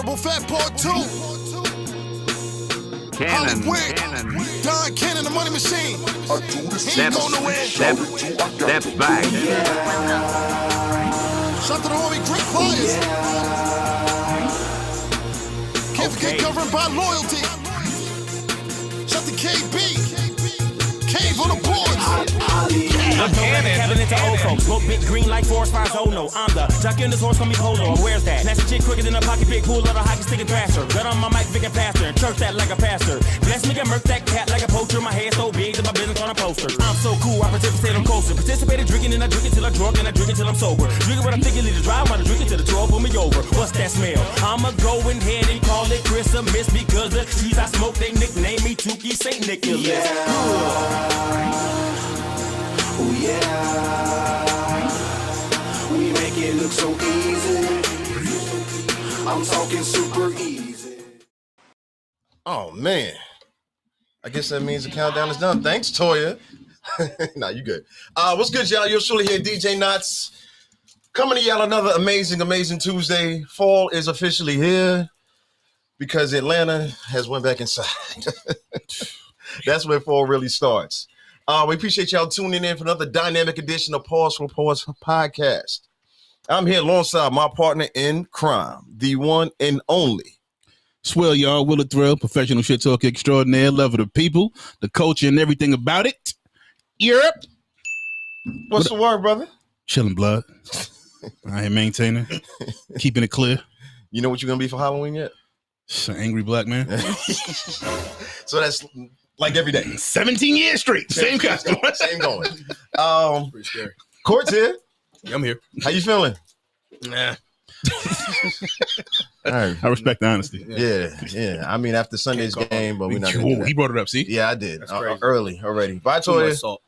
Honorable Fat Part 2. Hollywood. Don Cannon, the Money Machine. He ain't going nowhere. Steps back. Shout to the homie Grip Flyers. Can't forget governed by loyalty. Shout to KB. Cave on the boards. I'm cabin into old folks. Smoke big green like Forest Fires. Oh no, I'm the jockey in this horse, call me Polo. Where's that? Snatch a chick quicker than a pocket pick. Pool of a hockey stick and thrasher. Gun on my mic, big and pastor. And church that like a pastor. Bless me and murk that cat like a poacher. My hair so big that my business on a poster. I'm so cool, I participate on coaster. Participated drinking and I drink it till I'm drunk and I drink it till I'm sober. Drinking what I'm thinking, lead the drive while I drink it till the 12 pull me over. What's that smell? I'ma go ahead and call it Christmas because the trees I smoke they nickname me Tukey St. Nicholas. Oh yeah, we make it look so easy. I'm talking super easy. Oh man, I guess that means the countdown is done. Thanks, Toya. Nah, you good. What's good, y'all? You're surely here, DJ Knots. Coming to y'all another amazing Tuesday. Fall is officially here because Atlanta has went back inside. That's where fall really starts. We appreciate y'all tuning in for another dynamic edition of Pause for Pause podcast. I'm here alongside my partner in crime, the one and only. Swell, y'all. Will it thrill, professional shit talk extraordinaire, love of the people, the culture, and everything about it. Europe. What's the word, brother? Chilling, blood. I am maintaining, keeping it clear. You know what you're gonna be for Halloween yet? It's an angry black man. So that's like every day. 17 years straight. Same costume. Same going. Pretty scary. Court's here. Yeah, I'm here. How you feeling? Nah. All right. I respect the honesty. Yeah. I mean, after Sunday's game, but we're not gonna do that. He brought it up, see? Yeah, I did. That's crazy. Early already. Bye, Too much Toya. salt.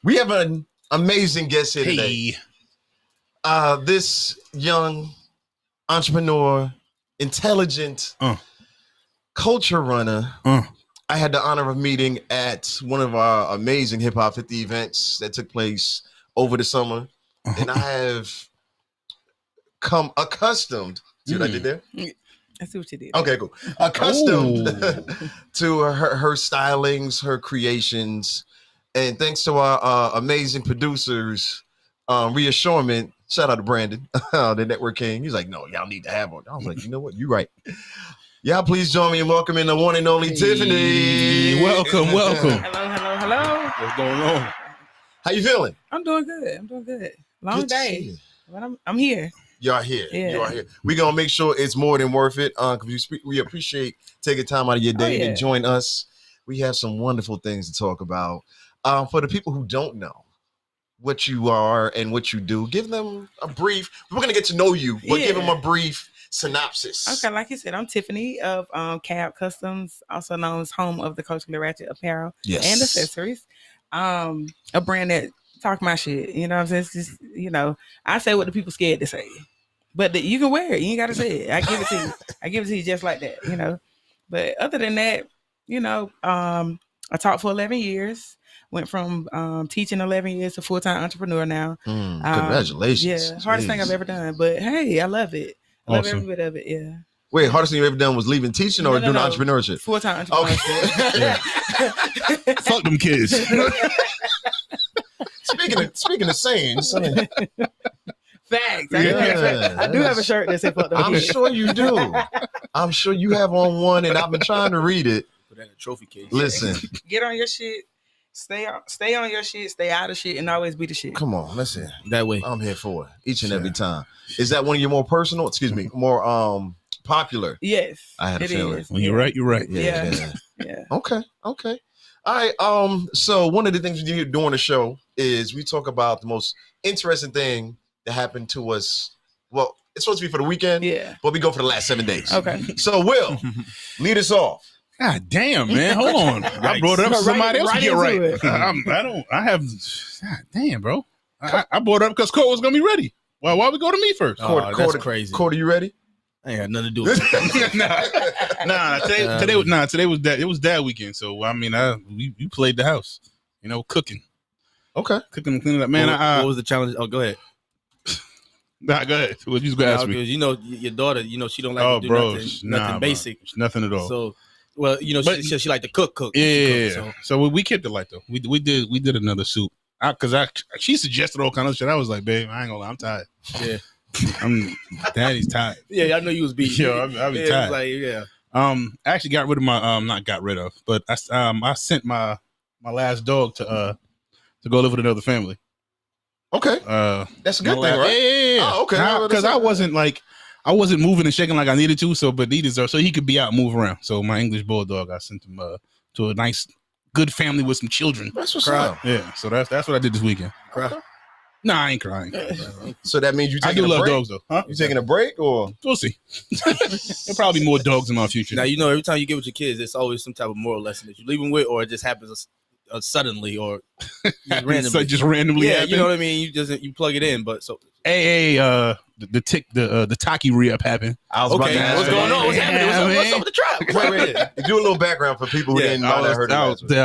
We have an amazing guest here today. Hey. This young entrepreneur, intelligent culture runner. I had the honor of meeting at one of our amazing Hip Hop 50 events that took place over the summer. And I have come accustomed. See what I did there? I see what you did. Okay, cool. Accustomed to her stylings, her creations. And thanks to our amazing producers, reassurement, shout out to Brandon, the Network King. He's like, no, y'all need to have one. I was like, you know what? You're right. Y'all please join me in welcoming the one and only Tiffany. Welcome. Hello. What's going on? How you feeling? I'm doing good. Long Good to see day, you. but I'm here. You are here. Yeah. You are here. We're going to make sure it's more than worth it. Because we appreciate taking time out of your day to join us. We have some wonderful things to talk about. For the people who don't know what you are and what you do, give them a brief. We're going to get to know you, but give them a brief synopsis. Okay, like you said, I'm Tiffany of CAAB Customs, also known as home of the Culturally Ratchet Apparel and accessories. A brand that talk my shit. You know what I'm saying? It's just, I say what the people scared to say. But you can wear it. You ain't got to say it. I give it to you. I give it to you just like that, But other than that, I taught for 11 years. Went from teaching 11 years to full-time entrepreneur now. Congratulations. Yeah, hardest thing I've ever done. But hey, I love it. I love every bit of it, yeah. Wait, hardest thing you ever done was leaving teaching or doing entrepreneurship? Full-time entrepreneurship. Okay. Fuck them kids. Speaking of sayings. Facts. I do have a shirt that says fuck them I'm kids. sure you do. I'm sure you have on one, and I've been trying to read it. Put that in a trophy case. Listen. Get on your shit. Stay on your shit. Stay out of shit, and always be the shit. Come on, listen. That way. I'm here for it each and every time. Is that one of your more personal? More popular? Yes, I had a feeling. When you're right, you're right. Yeah. Okay. All right. So one of the things we do during the show is we talk about the most interesting thing that happened to us. Well, it's supposed to be for the weekend. Yeah. But we go for the last 7 days. Okay. So Will, lead us off. God damn, man. Hold on. I brought it up for somebody else to get right. God damn, bro. I brought it up because Cole was going to be ready. Why we go to me first? That's crazy. Cordy, you ready? I ain't got nothing to do with it. Today was dad weekend. So, I mean, we played the house, cooking. Okay. Cooking and cleaning up. Man, what was the challenge? Oh, go ahead. Nah, go ahead. What you gonna ask me? Because your daughter, she don't like to do nothing basic. Bro. Nothing at all. So, well, she like to cook. Yeah. So we kept it light though. We did another soup. She suggested all kind of shit. I was like, babe, I ain't gonna lie, I'm tired. Yeah. Daddy's tired. Yeah, I know you was beat. Yo, I be tired. Like, yeah. I actually got rid of my not got rid of, but I sent my last dog to go live with another family. Okay. That's a good thing, right? Yeah. Oh, okay. Because I wasn't moving and shaking like I needed to, so he could be out and move around. So my English bulldog, I sent him to a nice, good family with some children. That's what's up. Yeah. So that's what I did this weekend. Okay. Nah, I ain't crying. So that means you taking I do a love break? dogs though. Huh? You taking a break or? We'll see. There'll probably be more dogs in my future. Now every time you get with your kids, it's always some type of moral lesson that you leave them with, or it just happens suddenly or just randomly. So just randomly. Yeah, happen. you know what I mean. You plug it in, but so. Hey, the Taki re-up happened. I was about to ask what's going on? What's happening? What's up with the trap? Wait. Do a little background for people who didn't know that heard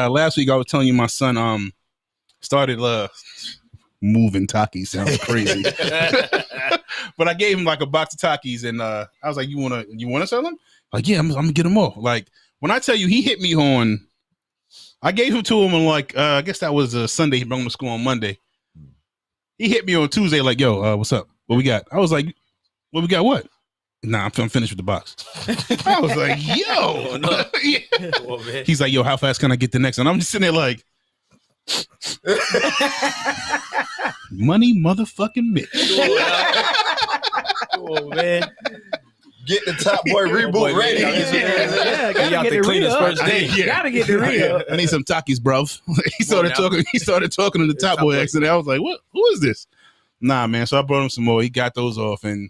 last week I was telling you my son started moving Takis. Sounds crazy. But I gave him like a box of Takis and I was like, you wanna sell them? Like, yeah, I'm gonna get them all. Like when I tell you he hit me on, I gave him to him on like I guess that was a Sunday. He brought him to school on Monday. He hit me on Tuesday like, yo, what's up? What we got? I was like, what we got? What? Nah, I'm finished with the box. I was like, yo. Yeah. Oh, man. He's like, yo, how fast can I get the next one? I'm just sitting there like, money motherfucking Mitch. Oh, man. Get the Top Boy reboot ready. Yeah, You got the cleanest first day. Gotta get the real. I need some Takis, bruv. He started talking in the Top Boy accent. I was like, what? Who is this? Nah, man. So I brought him some more. He got those off, and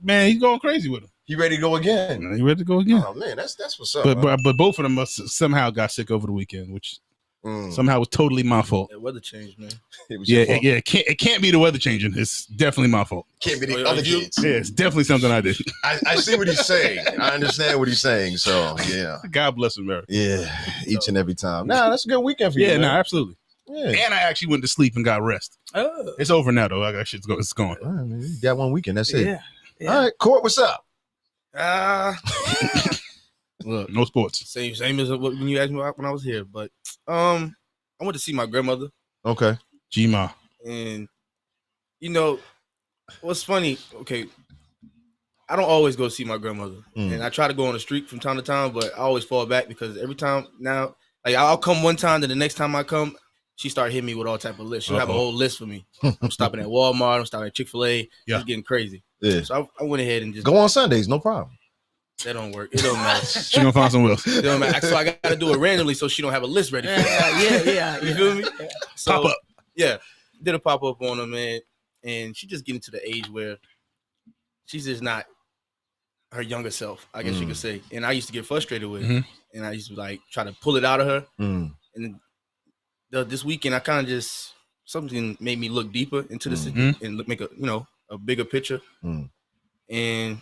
man, he's going crazy with them. He ready to go again? He ready to go again? Oh man, that's what's up. But both of them somehow got sick over the weekend, which somehow was totally my fault. The weather changed, man. It can't be the weather changing. It's definitely my fault. Can't be the other kids. Yeah, it's definitely something I did. I see what he's saying. I understand what he's saying. So yeah. God bless America. Yeah, each and every time. Nah, that's a good weekend for you. Yeah, man. absolutely. Yeah. And I actually went to sleep and got rest. Oh. It's over now though. I got shit's going. It's gone. All right, man. You got one weekend. That's it. Yeah. All right, Court, what's up? Look, No sports. same as when you asked me when I was here, but I went to see my grandmother. Okay. G-Ma. And what's funny? Okay, I don't always go see my grandmother, and I try to go on the street from time to time, but I always fall back because every time now, like I'll come one time, then the next time I come, she start hitting me with all type of lists. She'll have a whole list for me. I'm stopping at Walmart. I'm stopping at Chick-fil-A. Yeah. She's getting crazy. Yeah. So I went ahead and just Go on Sundays, no problem. That don't work. It don't matter. She gonna find somewhere else. It don't matter. So I got to do it randomly so she don't have a list ready. Yeah. You feel me? So, Pop up. Yeah, did a pop up on her, man, and she just getting to the age where she's just not her younger self, I guess you could say. And I used to get frustrated with it, and I used to like try to pull it out of her. And this weekend, I kind of just something made me look deeper into this and make a bigger picture. And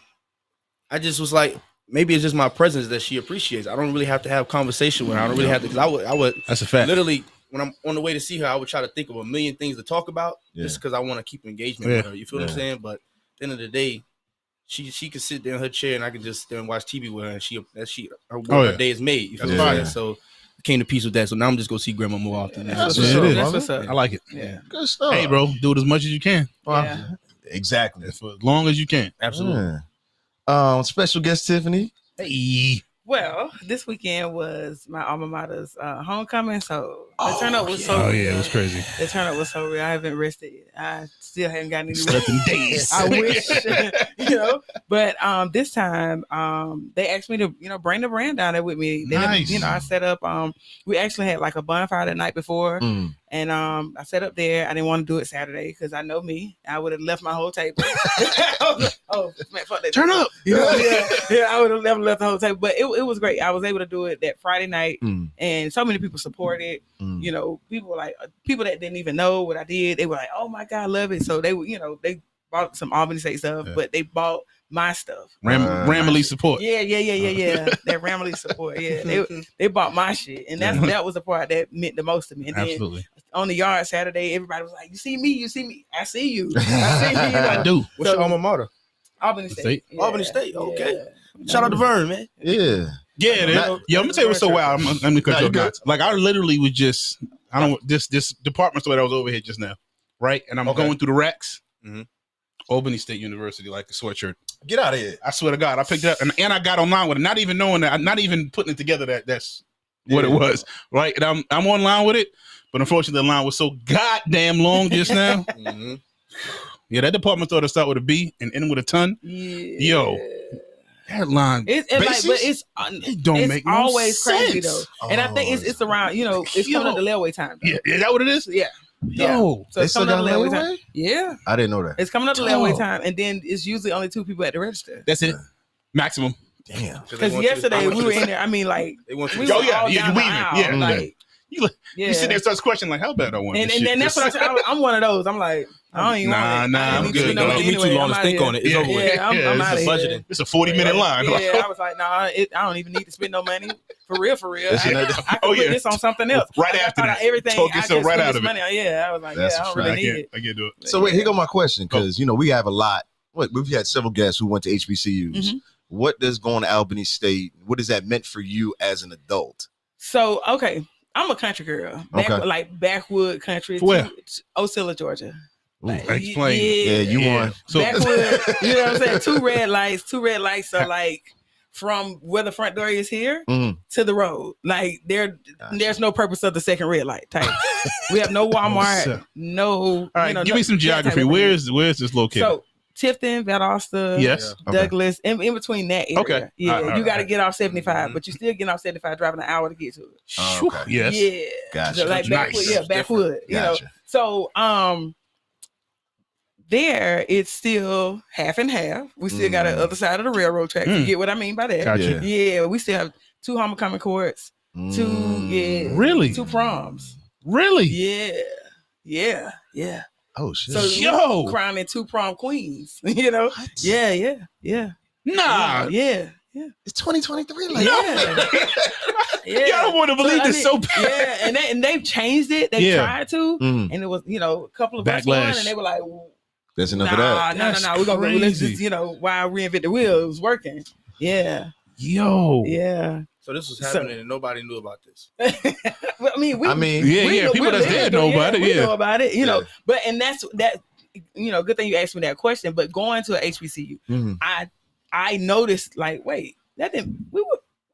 I just was like, maybe it's just my presence that she appreciates. I don't really have to have conversation with her. I don't really have to, because I would. That's a fact. Literally, when I'm on the way to see her, I would try to think of a million things to talk about, just because I want to keep engagement with her. You feel what I'm saying? But at the end of the day, she could sit there in her chair and I could just sit there and watch TV with her, and her day is made. You feel what I'm saying? So I came to peace with that. So now I'm just gonna see grandma more often. That's What's up. I like it. Yeah. Good stuff. Hey, bro, do it as much as you can. Yeah. Exactly. For as long as you can. Absolutely. Special guest Tiffany. Hey. Well, this weekend was my alma mater's homecoming, so the turnout was so. Oh yeah, it was crazy. The turnout was so real. I haven't rested yet. I still haven't gotten any Slept in days. I wish, But this time, they asked me to, bring the brand down there with me. They Nice. I set up. We actually had like a bonfire the night before, and I set up there. I didn't want to do it Saturday because I know me. I would have left my whole table. Man, fuck that. Turn up. Yeah. I would have never left the whole table, but it was great. I was able to do it that Friday night, and so many people supported. People were like people that didn't even know what I did. They were like, "Oh my God, love it!" So they were, they bought some Albany State stuff, but they bought my stuff. Ramily support. Yeah. That Ramily support. Yeah, they bought my shit, and that was the part that meant the most to me. And Absolutely. Then on the yard Saturday, everybody was like, "You see me? I see you. I see you." I do. What's your alma mater? Albany State. Yeah. Albany State. Okay. Shout out to Vern, man. Yeah. Yeah, I'm gonna tell you what's so wild. I'm gonna cut you off. Like I literally was just this department store that was over here just now, right? And I'm going through the racks. Albany State University, like the sweatshirt. Get out of here. I swear to God, I picked it up and I got online with it, not even knowing that, not even putting it together that's what it was, right? And I'm online with it, but unfortunately the line was so goddamn long just now. Yeah, that department store to start with a B and end with a ton. Yeah. Yo, that line. It don't it's make no always crazy sense. though, and I think it's around. It's coming up the layaway time. Yeah, is that what it is? Yeah. Yo, So it's coming up the layaway time. Yeah. I didn't know that. It's coming up the layaway time, and then it's usually only 2 people at the register. That's it. Maximum. Damn. Because yesterday we were in there. I mean, like, They want we you. were Oh, yeah, all yeah, down you the weaving. aisle, Yeah. like, You sit there and starts questioning like, how bad I want and this shit. then that's what I'm one of those. I'm like, I don't even want it. Nah, I don't I'm need to good, spend no dog. money Give me too anyway. long to I'm think outta on it. It's here. over with. Yeah, I'm Yeah, out of it's here. budgeting. It's a 40-minute line. Yeah, I was like, nah, I don't even need to spend no money. For real. I can Oh, put yeah. this on something else. Right I after thought that. everything. Talk I yourself just right spend out this of it. money on. Yeah, I was like, That's I a don't really fact. need it. I can't do it. So wait, here go my question, because we have a lot. We've had several guests who went to HBCUs. What does going to Albany State? What is that meant for you as an adult? So okay, I'm a country girl. Like backwood country. Where? Ocilla, Georgia. Like, Explain. Yeah, you won. So Backwood. You know what I'm saying? Two red lights are like from where the front door is here to the road. Like there's no purpose of the second red light type. We have no Walmart. No. All right, give me some geography. Where's this located? So Tifton, Valdosta, yes, Douglas, in between that area. Okay. Yeah, you got to get off 75, but you still getting off 75 driving an hour to get to it. Oh, okay. Yes. Yeah. Gotcha. Like Nice. backwood, backwood. You know. Gotcha. So there it's still half and half. We still got the other side of the railroad track. You get what I mean by that? Gotcha. Yeah, we still have 2 homecoming courts, 2 Really? 2 proms. Really? Yeah. Oh shit. So Yo. crowning 2 prom queens. You know? What? Yeah. Nah. Yeah. It's 2023. Like, Yeah. Y'all want to believe this so bad. Yeah, and they've changed it. They tried to, Mhm. and it was a couple of us won, Backlash. and they were like, That's enough of that. No. We're gonna let's just why reinvent the wheel? It was working. Yeah. Yo. Yeah. So this was happening and nobody knew about this. Well, I mean, Yeah, people that's dead know about it. We Yeah. know about it, know. But and that's that. Good thing you asked me that question. But going to a HBCU, I noticed like, wait, we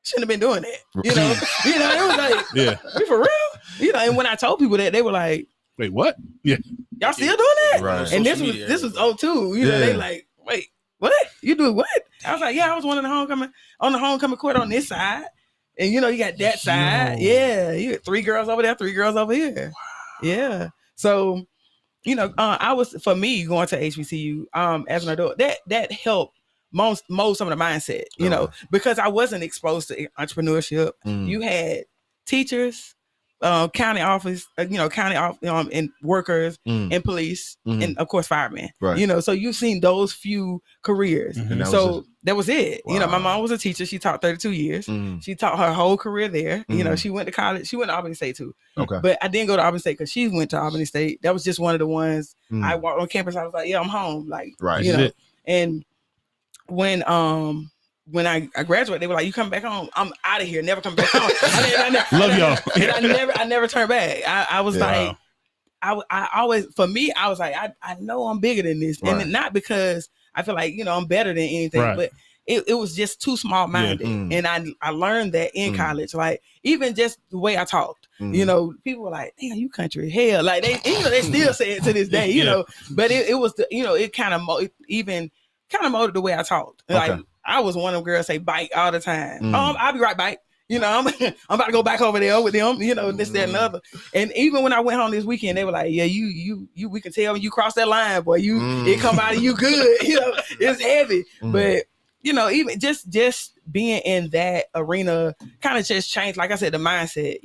shouldn't have been doing that. It was like, we for real. And when I told people that, they were like, wait, what? Yeah. y'all still doing that? Right. And Social this was media. 02. They like, wait, what? You do what? I was like, yeah, I was one of the homecoming court on this side. And you got that side. Yeah. You had 3 girls over there, 3 girls over here. Wow. Yeah. So, I was, for me, going to HBCU as an adult, that helped most some of the mindset, because I wasn't exposed to entrepreneurship. You had teachers, county office, and workers, and police, and of course firemen. Right. So you've seen those few careers. And that was it. Wow. My mom was a teacher. She taught 32 years. She taught her whole career there. She went to college. She went to Albany State too. Okay. But I didn't go to Albany State because she went to Albany State. That was just one of the ones I walked on campus. I was like, yeah, I'm home. Like, Right. And when I graduated, they were like, "You come back home? I'm out of here. Never come back home." Love y'all. And I never turned back. I was like, I always, for me, I was like, I know I'm bigger than this, and not because I feel like I'm better than anything, but it was just too small minded, and I learned that in college. Like even just the way I talked, people were like, "Damn, you country hell!" Like they still say it to this day, But it was it kind of molded the way I talked. Like I was one of them girls say bike all the time. I'll be right back. I'm about to go back over there with them, this, that, and the other. And even when I went home this weekend, they were like, yeah, you we can tell when you cross that line, boy, it come out of you good. It's heavy. But even just being in that arena kind of just changed, like I said, the mindset.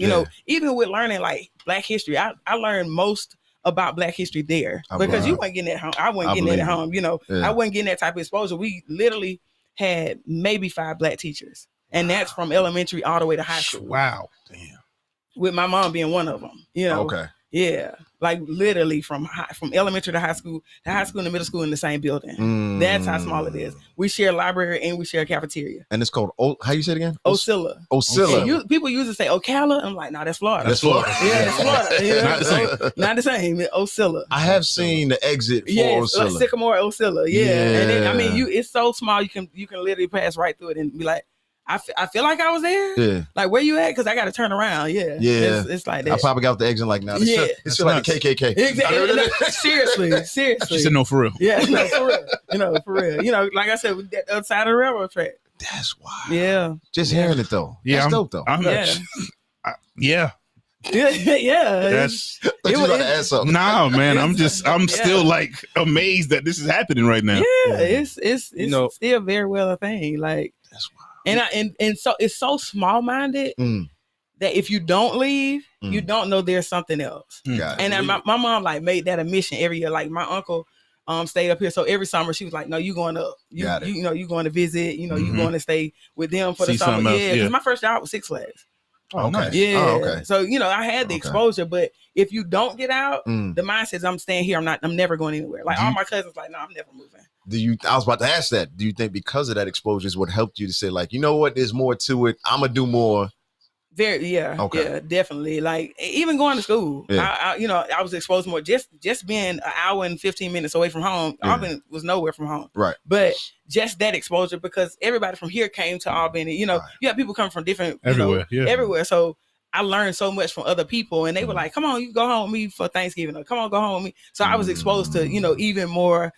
Even with learning like Black history, I learned most about Black history there because you weren't getting that home. I wasn't getting that at home. You know, I wasn't getting that type of exposure. We literally had maybe 5 Black teachers, and that's from elementary all the way to high school. Wow. Damn. With my mom being one of them. You know. Okay. Yeah, like literally from elementary to high school and the middle school in the same building. That's how small it is. We share a library and we share a cafeteria. And it's called how you say it again? Ocilla. Ocilla. People usually say Ocala. I'm like, no, that's Florida. That's Florida. Yeah, it's Florida. Yeah. Not the same. Not the same. Ocilla. I have seen the exit for Ocilla. Like Sycamore Ocilla. Yeah. And then I mean, Yeah. it's so small you can literally pass right through it and be like, I feel like I was there. Yeah. Like, where you at? Because I got to turn around. Yeah. Yeah. It's like that. I probably got off the exit like now. Yeah. It's like the KKK. Exactly. Seriously. She said no for real. Yeah, no, for real. For real. You know, like I said, with that other side of the railroad track. That's wild. Yeah. Just hearing it though. Yeah, That's dope though. Yeah. Yeah. That's You about to add something. nah, man. I'm still like amazed that this is happening right now. Yeah, it's You know- still very well a thing. Like, That's wild. and so it's so small minded that if you don't leave, you don't know there's something else. Got it. And then my mom like made that a mission every year. Like my uncle stayed up here, so every summer she was like, "No, you going up? You know, you going to visit? You know, you going to stay with them for the See summer? something else, Yeah, because yeah. my first job was Six Flags. Oh, nice. Yeah. Oh, okay. So, you know, I had the Okay. exposure, but if you don't get out, the mindset is I'm staying here. I'm never going anywhere. Like all my cousins, like, no, I'm never moving. I was about to ask that. Do you think because of that exposure is what helped you to say, like, you know what, there's more to it. I'm gonna do more. Okay. Yeah, definitely. Like even going to school, Yeah. I was exposed more. Just being an hour and 15 minutes away from home, Yeah. Albany was nowhere from home. Right. But just that exposure, because everybody from here came to Albany. You know, Right. you have people come from different Everywhere, yeah. everywhere. So I learned so much from other people, and they were like, "Come on, you go home with me for Thanksgiving, or come on, go home with me." So I was exposed to, even more,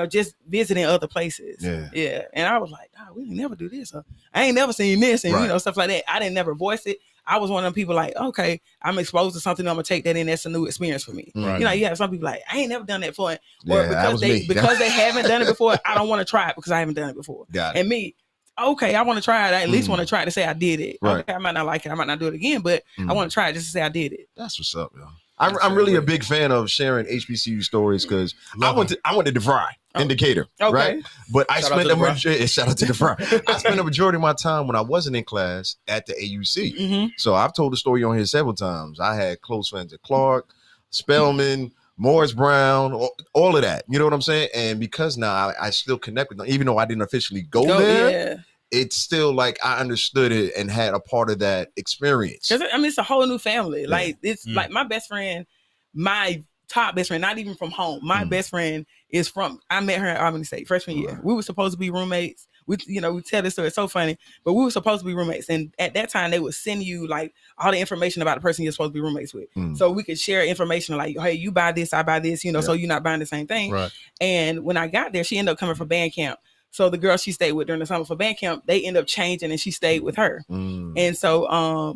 just visiting other places. Yeah. And I was like, "Oh, we ain't never do this. Or, I ain't never seen this," and Right. stuff like that. I didn't never voice it. I was one of them people like, okay, I'm exposed to something. I'm gonna take that in. That's a new experience for me. Right. You have some people like, I ain't never done that before, or Yeah, that was me. because they haven't done it before. I don't want to try it because I haven't done it before. Got it. And me, okay, I want to try it. I at least want to try it to say I did it. Right. Okay, I might not like it. I might not do it again, but I want to try it just to say I did it. That's what's up, yo. I'm really a big fan of sharing HBCU stories because I went to DeVry in Decatur, Okay. right? But I Shout out spent to a majority. Shout out to DeVry. I spent a majority of my time when I wasn't in class at the AUC. Mm-hmm. So I've told the story on here several times. I had close friends at Clark, Spelman, Morris Brown, all of that. You know what I'm saying? And because now I still connect with them, even though I didn't officially go there. Yeah. It's still like I understood it and had a part of that experience. Because it's a whole new family. Like it's like my best friend, my top best friend, not even from home. My best friend is from. I met her at Albany State freshman year. We were supposed to be roommates. We tell this story. It's so funny, but we were supposed to be roommates. And at that time, they would send you like all the information about the person you're supposed to be roommates with, so we could share information like, hey, you buy this, I buy this, so you're not buying the same thing. Right. And when I got there, she ended up coming for band camp. So the girl she stayed with during the summer for band camp, they ended up changing and she stayed with her. And so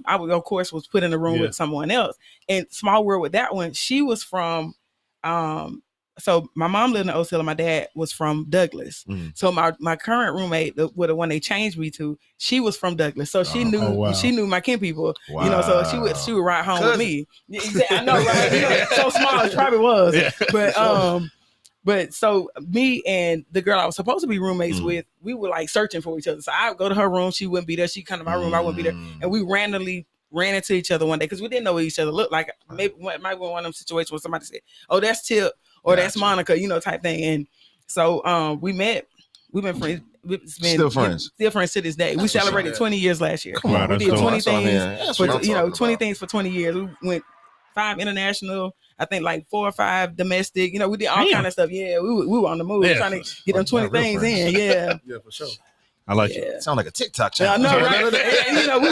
I would, of course, was put in a room with someone else. And small world with that one, she was from, so my mom lived in Ocilla, my dad was from Douglas. So my current roommate, the one they changed me to, she was from Douglas. So she knew my kin people, so she would ride home with me. Yeah, exactly. I know, right? So small it probably was. Yeah. But so me and the girl I was supposed to be roommates with, we were like searching for each other. So I would go to her room, she wouldn't be there. She'd come to my room, I wouldn't be there. And we randomly ran into each other one day because we didn't know what each other looked like. Maybe it might be one of them situations where somebody said, "Oh, that's Tip," or "That's Monica," type thing. And so we met. We've been friends. Still friends. Still friends to this day. We celebrated 20 years last year. Wow, We that's did dope. 20 That's what I mean. things. That's For, what I'm talking 20 about. things for 20 years. We went 5 international. I think like 4 or 5 domestic. We did all kind of stuff. Yeah, we were on the move trying to get them 20 real things friends. in. Yeah. Yeah, for sure. I like Yeah. it. Sound like a TikTok I channel. know, right? And,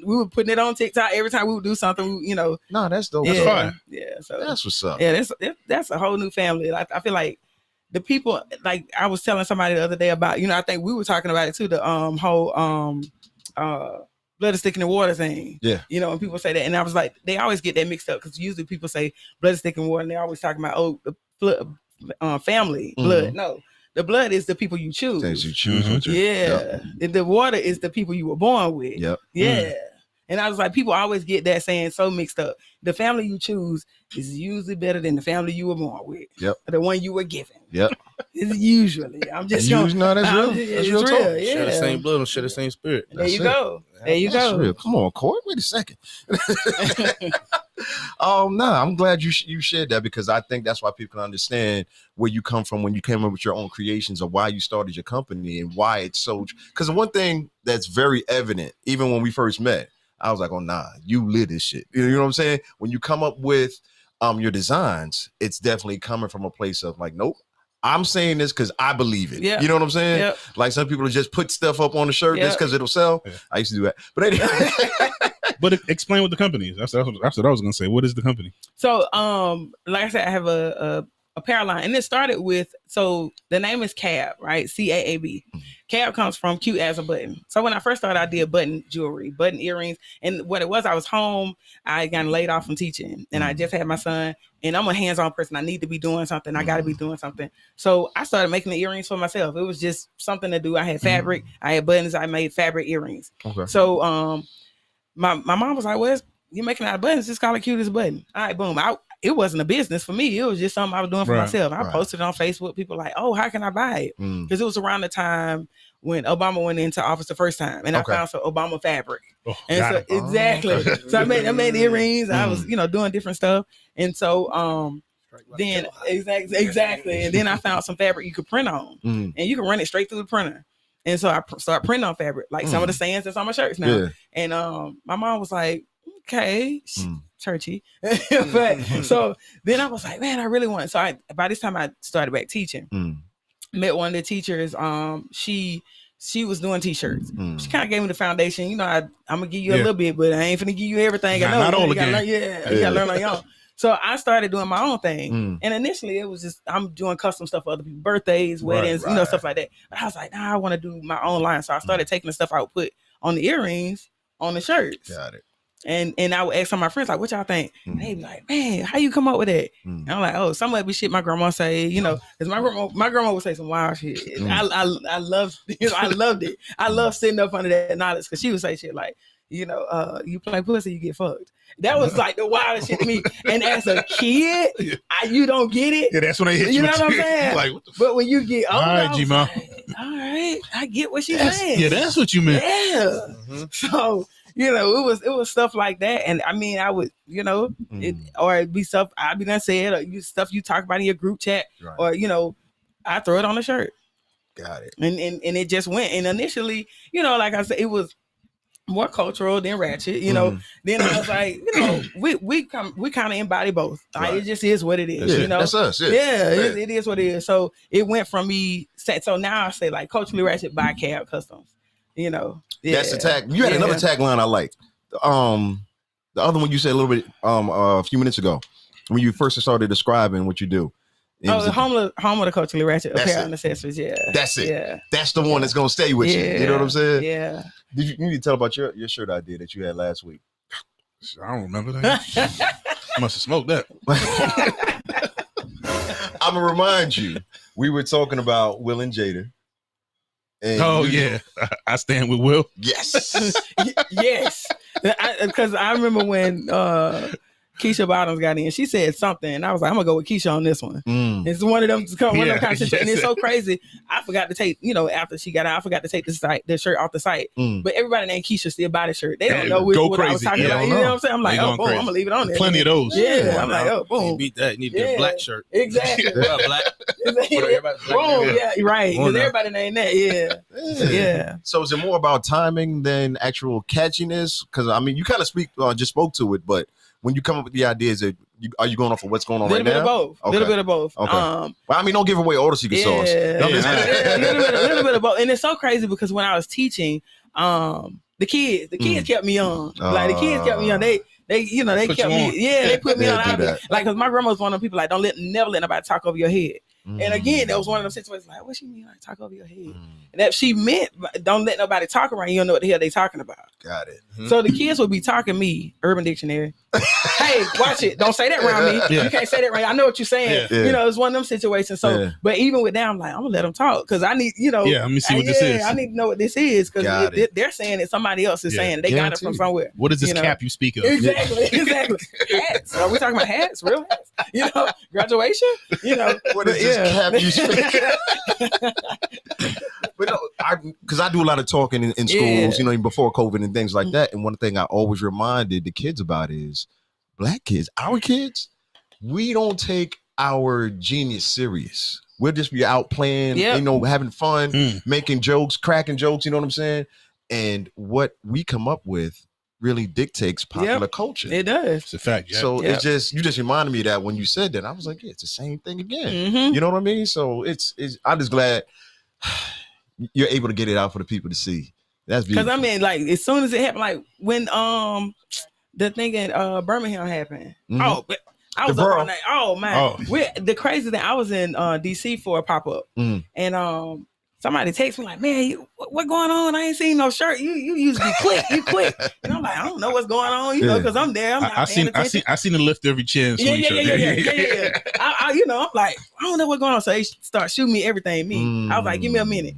we were putting it on TikTok every time we would do something. No, that's dope. Yeah, That's fine. yeah. So That's what's up. yeah, that's a whole new family. I feel like the people, like I was telling somebody the other day about, I think we were talking about it too. The whole blood is thick in the water thing. Yeah. And people say that, and I was like, they always get that mixed up because usually people say blood is thick in water, and they're always talking about the family blood. No, the blood is the people you choose. Things you choose. Yeah. The water is the people you were born with. Yep. Yeah. And I was like, people always get that saying so mixed up. The family you choose is usually better than the family you were born with. Yep. The one you were given. Yep. It's usually. I'm just No, that's real. It's That's real real. talk. Yeah. Share the same blood, share the same spirit. There you go. There you That's go. real. Come on, Court. Wait a second. No, I'm glad you shared that, because I think that's why people can understand where you come from when you came up with your own creations, or why you started your company and why it's so. Because the one thing that's very evident, even when we first met, I was like, oh nah, you live this shit. You know what I'm saying? When you come up with your designs, it's definitely coming from a place of like, nope, I'm saying this because I believe it. Yep. You know what I'm saying? Yep. Like some people just put stuff up on the shirt just because it'll sell. Yeah. I used to do that. But anyway. But explain what the company is. That's what I was gonna say. What is the company? So, like I said, I have a apparel line, and it started with, so the name is CAAB, right? CAAB. CAAB comes from cute as a button. So when I first started, I did button jewelry, button earrings, and what it was, I was home. I got laid off from teaching, and I just had my son, and I'm a hands-on person. I need to be doing something. I got to be doing something. So I started making the earrings for myself. It was just something to do. I had fabric. I had buttons. I made fabric earrings. Okay. So my mom was like, well, you're making out of buttons. Just call it cute as a button. All right, boom. It wasn't a business for me. It was just something I was doing for myself. I posted it on Facebook. People were like, oh, how can I buy it? Because it was around the time when Obama went into office the first time, and I found some Obama fabric. Oh, and so exactly. So I made earrings. I was, doing different stuff. And so then exactly. And then I found some fabric you could print on, and you can run it straight through the printer. And so I started printing on fabric, like some of the sayings that's on my shirts now. Yeah. And my mom was like, okay, churchy. But so then I was like, man, I really want it. So by this time I started back teaching. Met one of the teachers. She was doing t-shirts. She kind of gave me the foundation. I'm gonna give you a little bit, but I ain't finna give you everything. I know. Not all again. You gotta learn on your own. So I started doing my own thing. And initially it was just, I'm doing custom stuff for other people's birthdays, weddings, stuff like that. But I was like, nah, I want to do my own line. So I started taking the stuff I would put on the earrings on the shirts. Got it. And I would ask some of my friends, like, what y'all think? And they'd be like, man, how you come up with that? And I'm like, oh, some of it be shit my grandma say, because my grandma would say some wild shit. I loved it. I love sitting up under that knowledge, because she would say shit like, you play pussy, you get fucked. That was like the wildest shit to me. And as a kid, you don't get it. Yeah, that's when they hit you. You know what I'm saying? Like, but when you get older, all right, G-Ma. All right, I get what she's saying. Yeah, that's what you meant. Yeah. So, it was stuff like that. And I mean, I would, or it'd be stuff I'd be done said, or stuff you talk about in your group chat, or, I throw it on the shirt. Got it. And it just went. And initially, like I said, it was more cultural than ratchet, Then I was like, we kind of embody both. Like, it just is what it is, That's us. It is what it is. So it went from me. So now I say like culturally ratchet by CAAB Customs. That's the tag. You had another tagline I liked. The other one you said a little bit a few minutes ago when you first started describing what you do. The home of the culturally ratchet apparel and accessories. Yeah, that's it. Yeah, that's the one that's gonna stay with you. You know what I'm saying? Yeah. You need to tell about your shirt idea that you had last week. I don't remember that. Must have smoked that. I'm gonna remind you. We were talking about Will and Jada. And I stand with Will. Yes. Yes. Because I remember when Keisha Bottoms got in, she said something, and I was like, I'm gonna go with Keisha on this one. It's one of them kind of kind of situations. And it's so crazy. I forgot to take, after she got out, I forgot to take the shirt off the site. But everybody named Keisha still buy the shirt. They don't know what I was talking about. You know what I'm saying? I'm like, oh, boom, I'm gonna leave it on there. Plenty of those. Yeah. I'm like, oh, boom. You beat that. You need to get a black shirt. Exactly. Black. Boom. Yeah, right. Because everybody named that. Yeah. So is it more about timing than actual catchiness? Because I mean, you kind of just spoke to it, but when you come up with the ideas, are you going off of what's going on right now? A little bit of both. Okay. Well, I mean, don't give away all the secret sauce. A little bit of both. And it's so crazy because when I was teaching, the kids kept me on. Like the kids kept me on. They kept me. Yeah, they put me on. Like, because my grandma was one of the people like, never let nobody talk over your head. And again, that was one of those situations like, what she mean like talk over your head? And that she meant don't let nobody talk around you. You don't know what the hell they talking about. Got it. So the kids would be talking me, Urban Dictionary. Hey, watch it. Don't say that around me. Yeah. You can't say that around. I know what you're saying. Yeah. You know, it's one of them situations. So, Yeah. but even with that, I'm like, I'm gonna let them talk because I need, you know, let me see what this is. I need to know what this is Got because they're saying it. Somebody else is saying they got it from Guaranteed. somewhere. What is this You know? cap you speak of? Exactly. Hats. Are we talking about hats? Real hats? You know, graduation? You know, What is this cap you speak? But no, because I do a lot of talking in schools, you know, even before COVID and things like that. And one thing I always reminded the kids about is Black kids, our kids, we don't take our genius serious. We'll just be out playing, you know, having fun, making jokes, cracking jokes, you know what I'm saying? And what we come up with really dictates popular culture. It does. It's a fact. Yeah. So it's just, you just reminded me of that when you said that. I was like, yeah, it's the same thing again. You know what I mean? So it's I'm just glad you're able to get it out for the people to see. That's beautiful. Because I mean, like as soon as it happened, like when the thing in Birmingham happened. Oh, I was up all night. Oh man, the crazy thing. I was in DC for a pop up, and somebody texted me like, "Man, what going on? I ain't seen no shirt. You used to be quick. You quick." And I'm like, I don't know what's going on, you know, because I'm there. I'm not I seen the lift every chin. Yeah. You know, I'm like, I don't know what's going on. So they start shooting me everything. I was like, give me a minute.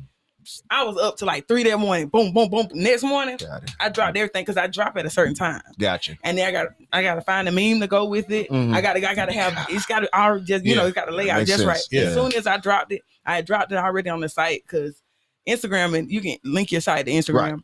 I was up to like 3 that morning. Boom, boom, boom. Next morning, I dropped everything because I drop at a certain time. Gotcha. And then I gotta find a meme to go with it. I gotta have it's gotta all just you know it's gotta lay out just right. Yeah. As soon as I dropped it, I had dropped it already on the site because Instagram and you can link your site to Instagram. Right.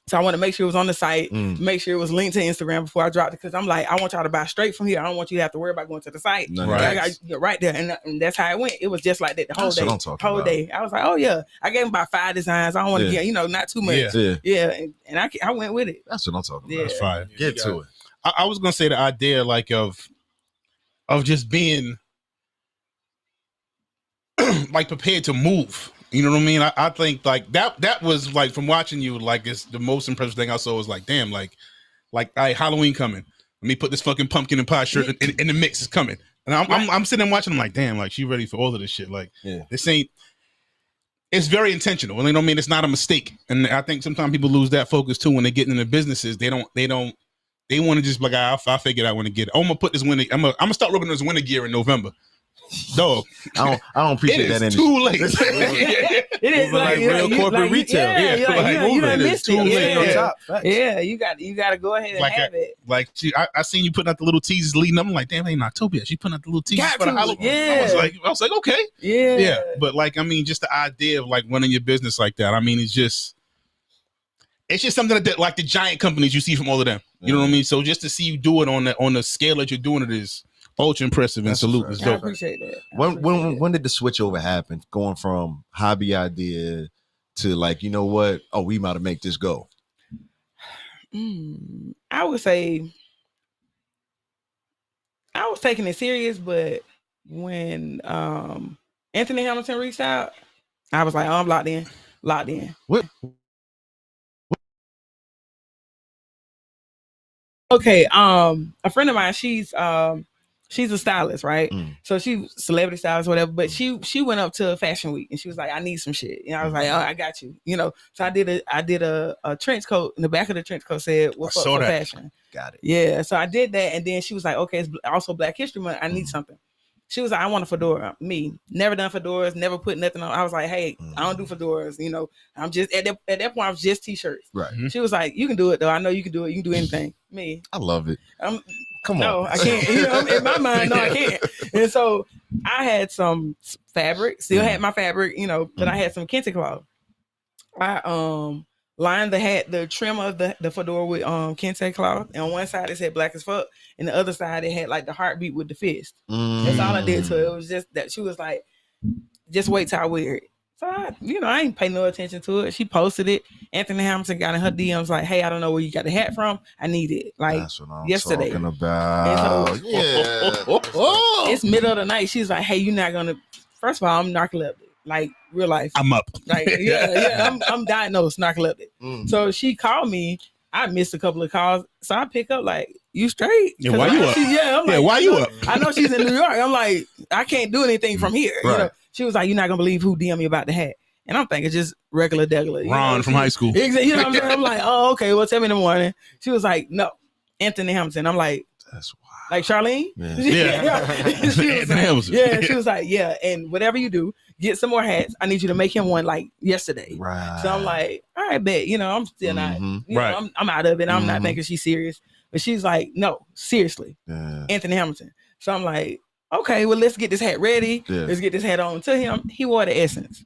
So I want to make sure it was on the site, make sure it was linked to Instagram before I dropped it. Because I'm like, I want y'all to buy straight from here. I don't want you to have to worry about going to the site. Right. I got right there. And that's how it went. It was just like that the whole That's day. what I'm talking day. I was like, oh yeah. I gave him about 5 designs. I don't want to get, you know, not too much. Yeah. And I went with it. That's what I'm talking about. That's fine. Get to it. I was gonna say the idea like of just being like prepared to move. You know what I mean? I think like that was like from watching you, like it's the most impressive thing I saw was like, damn, like Halloween coming. Let me put this fucking pumpkin and pie shirt in the mix is coming. And I'm sitting there watching, I'm like, damn, like she ready for all of this shit. Like this ain't, it's very intentional. And you know what I mean? It's not a mistake. And I think sometimes people lose that focus too when they get into businesses. They want to just like, I'll figure it out when I get it. I'm gonna put this winter, I'm gonna start rubbing this winter gear in November. Dog, I don't appreciate that energy. Too late. It is like real corporate retail. You done missed it. Yeah, you got to go ahead and have it. Like I seen you putting out the little teasers leading up. I'm like, damn, ain't October yet. She putting out the little teasers for the Halloween. Yeah. I was like, okay, yeah. But like, I mean, just the idea of like running your business like that. I mean, it's just something that like the giant companies you see from all of them. You know what I mean? So just to see you do it on the scale that you're doing it is ultra impressive and salute. I appreciate that. When did the switch over happen? Going from hobby idea to like, you know what? Oh, we might make this go. I would say I was taking it serious, but when Anthony Hamilton reached out, I was like, oh, I'm locked in. What? Okay, a friend of mine, she's a stylist, right? So she celebrity stylist, whatever. But she went up to Fashion Week and she was like, I need some shit. And I was like, oh, I got you. You know, so I did a trench coat. In the back of the trench coat said, "What's up for fashion?" Got it. Yeah. So I did that, and then she was like, okay, it's also Black History Month. I need something. She was like, I want a fedora. Me, never done fedoras, never put nothing on. I was like, hey, I don't do fedoras. You know, I'm just at that point, I was just t-shirts. Right. She was like, you can do it though. I know you can do it. You can do anything. Me, I love it. Come on. No, I can't. You know, in my mind, no, I can't. And so I had some fabric, still had my fabric, you know, but I had some kente cloth. I lined the trim of the fedora with kente cloth. And on one side it said Black as fuck, and the other side it had like the heartbeat with the fist. That's all I did to it. It was just that she was like, just wait till I wear it. So I ain't pay no attention to it. She posted it. Anthony Hamilton got in her DMs like, hey, I don't know where you got the hat from. I need it. Like That's what I'm yesterday. talking about. So, Yeah. It's middle of the night. She's like, hey, you're not gonna. First of all, I'm narcoleptic. Like real life. I'm up. Like I'm diagnosed narcoleptic. So she called me. I missed a couple of calls. So I pick up like, you straight? Yeah, why you up? I'm like, why you up? I know she's in New York. I'm like, I can't do anything from here. Right. You know? She was like, you're not gonna believe who DM me about the hat. And I'm thinking just regular degular. Ron from high school. Exactly. You know what I'm saying? I'm like, oh, okay, well, tell me in the morning. She was like, no, Anthony Hamilton. I'm like, That's wild. like Charlene? Yeah. She was like, she was like, yeah, and whatever you do, get some more hats. I need you to make him one like yesterday. Right. So I'm like, all right, bet. You know, I'm still not, you know, Right. I'm out of it. I'm not thinking she's serious. But she's like, no, seriously, Anthony Hamilton. So I'm like, okay, well, let's get this hat ready. Yeah. Let's get this hat on to him. He wore the Essence.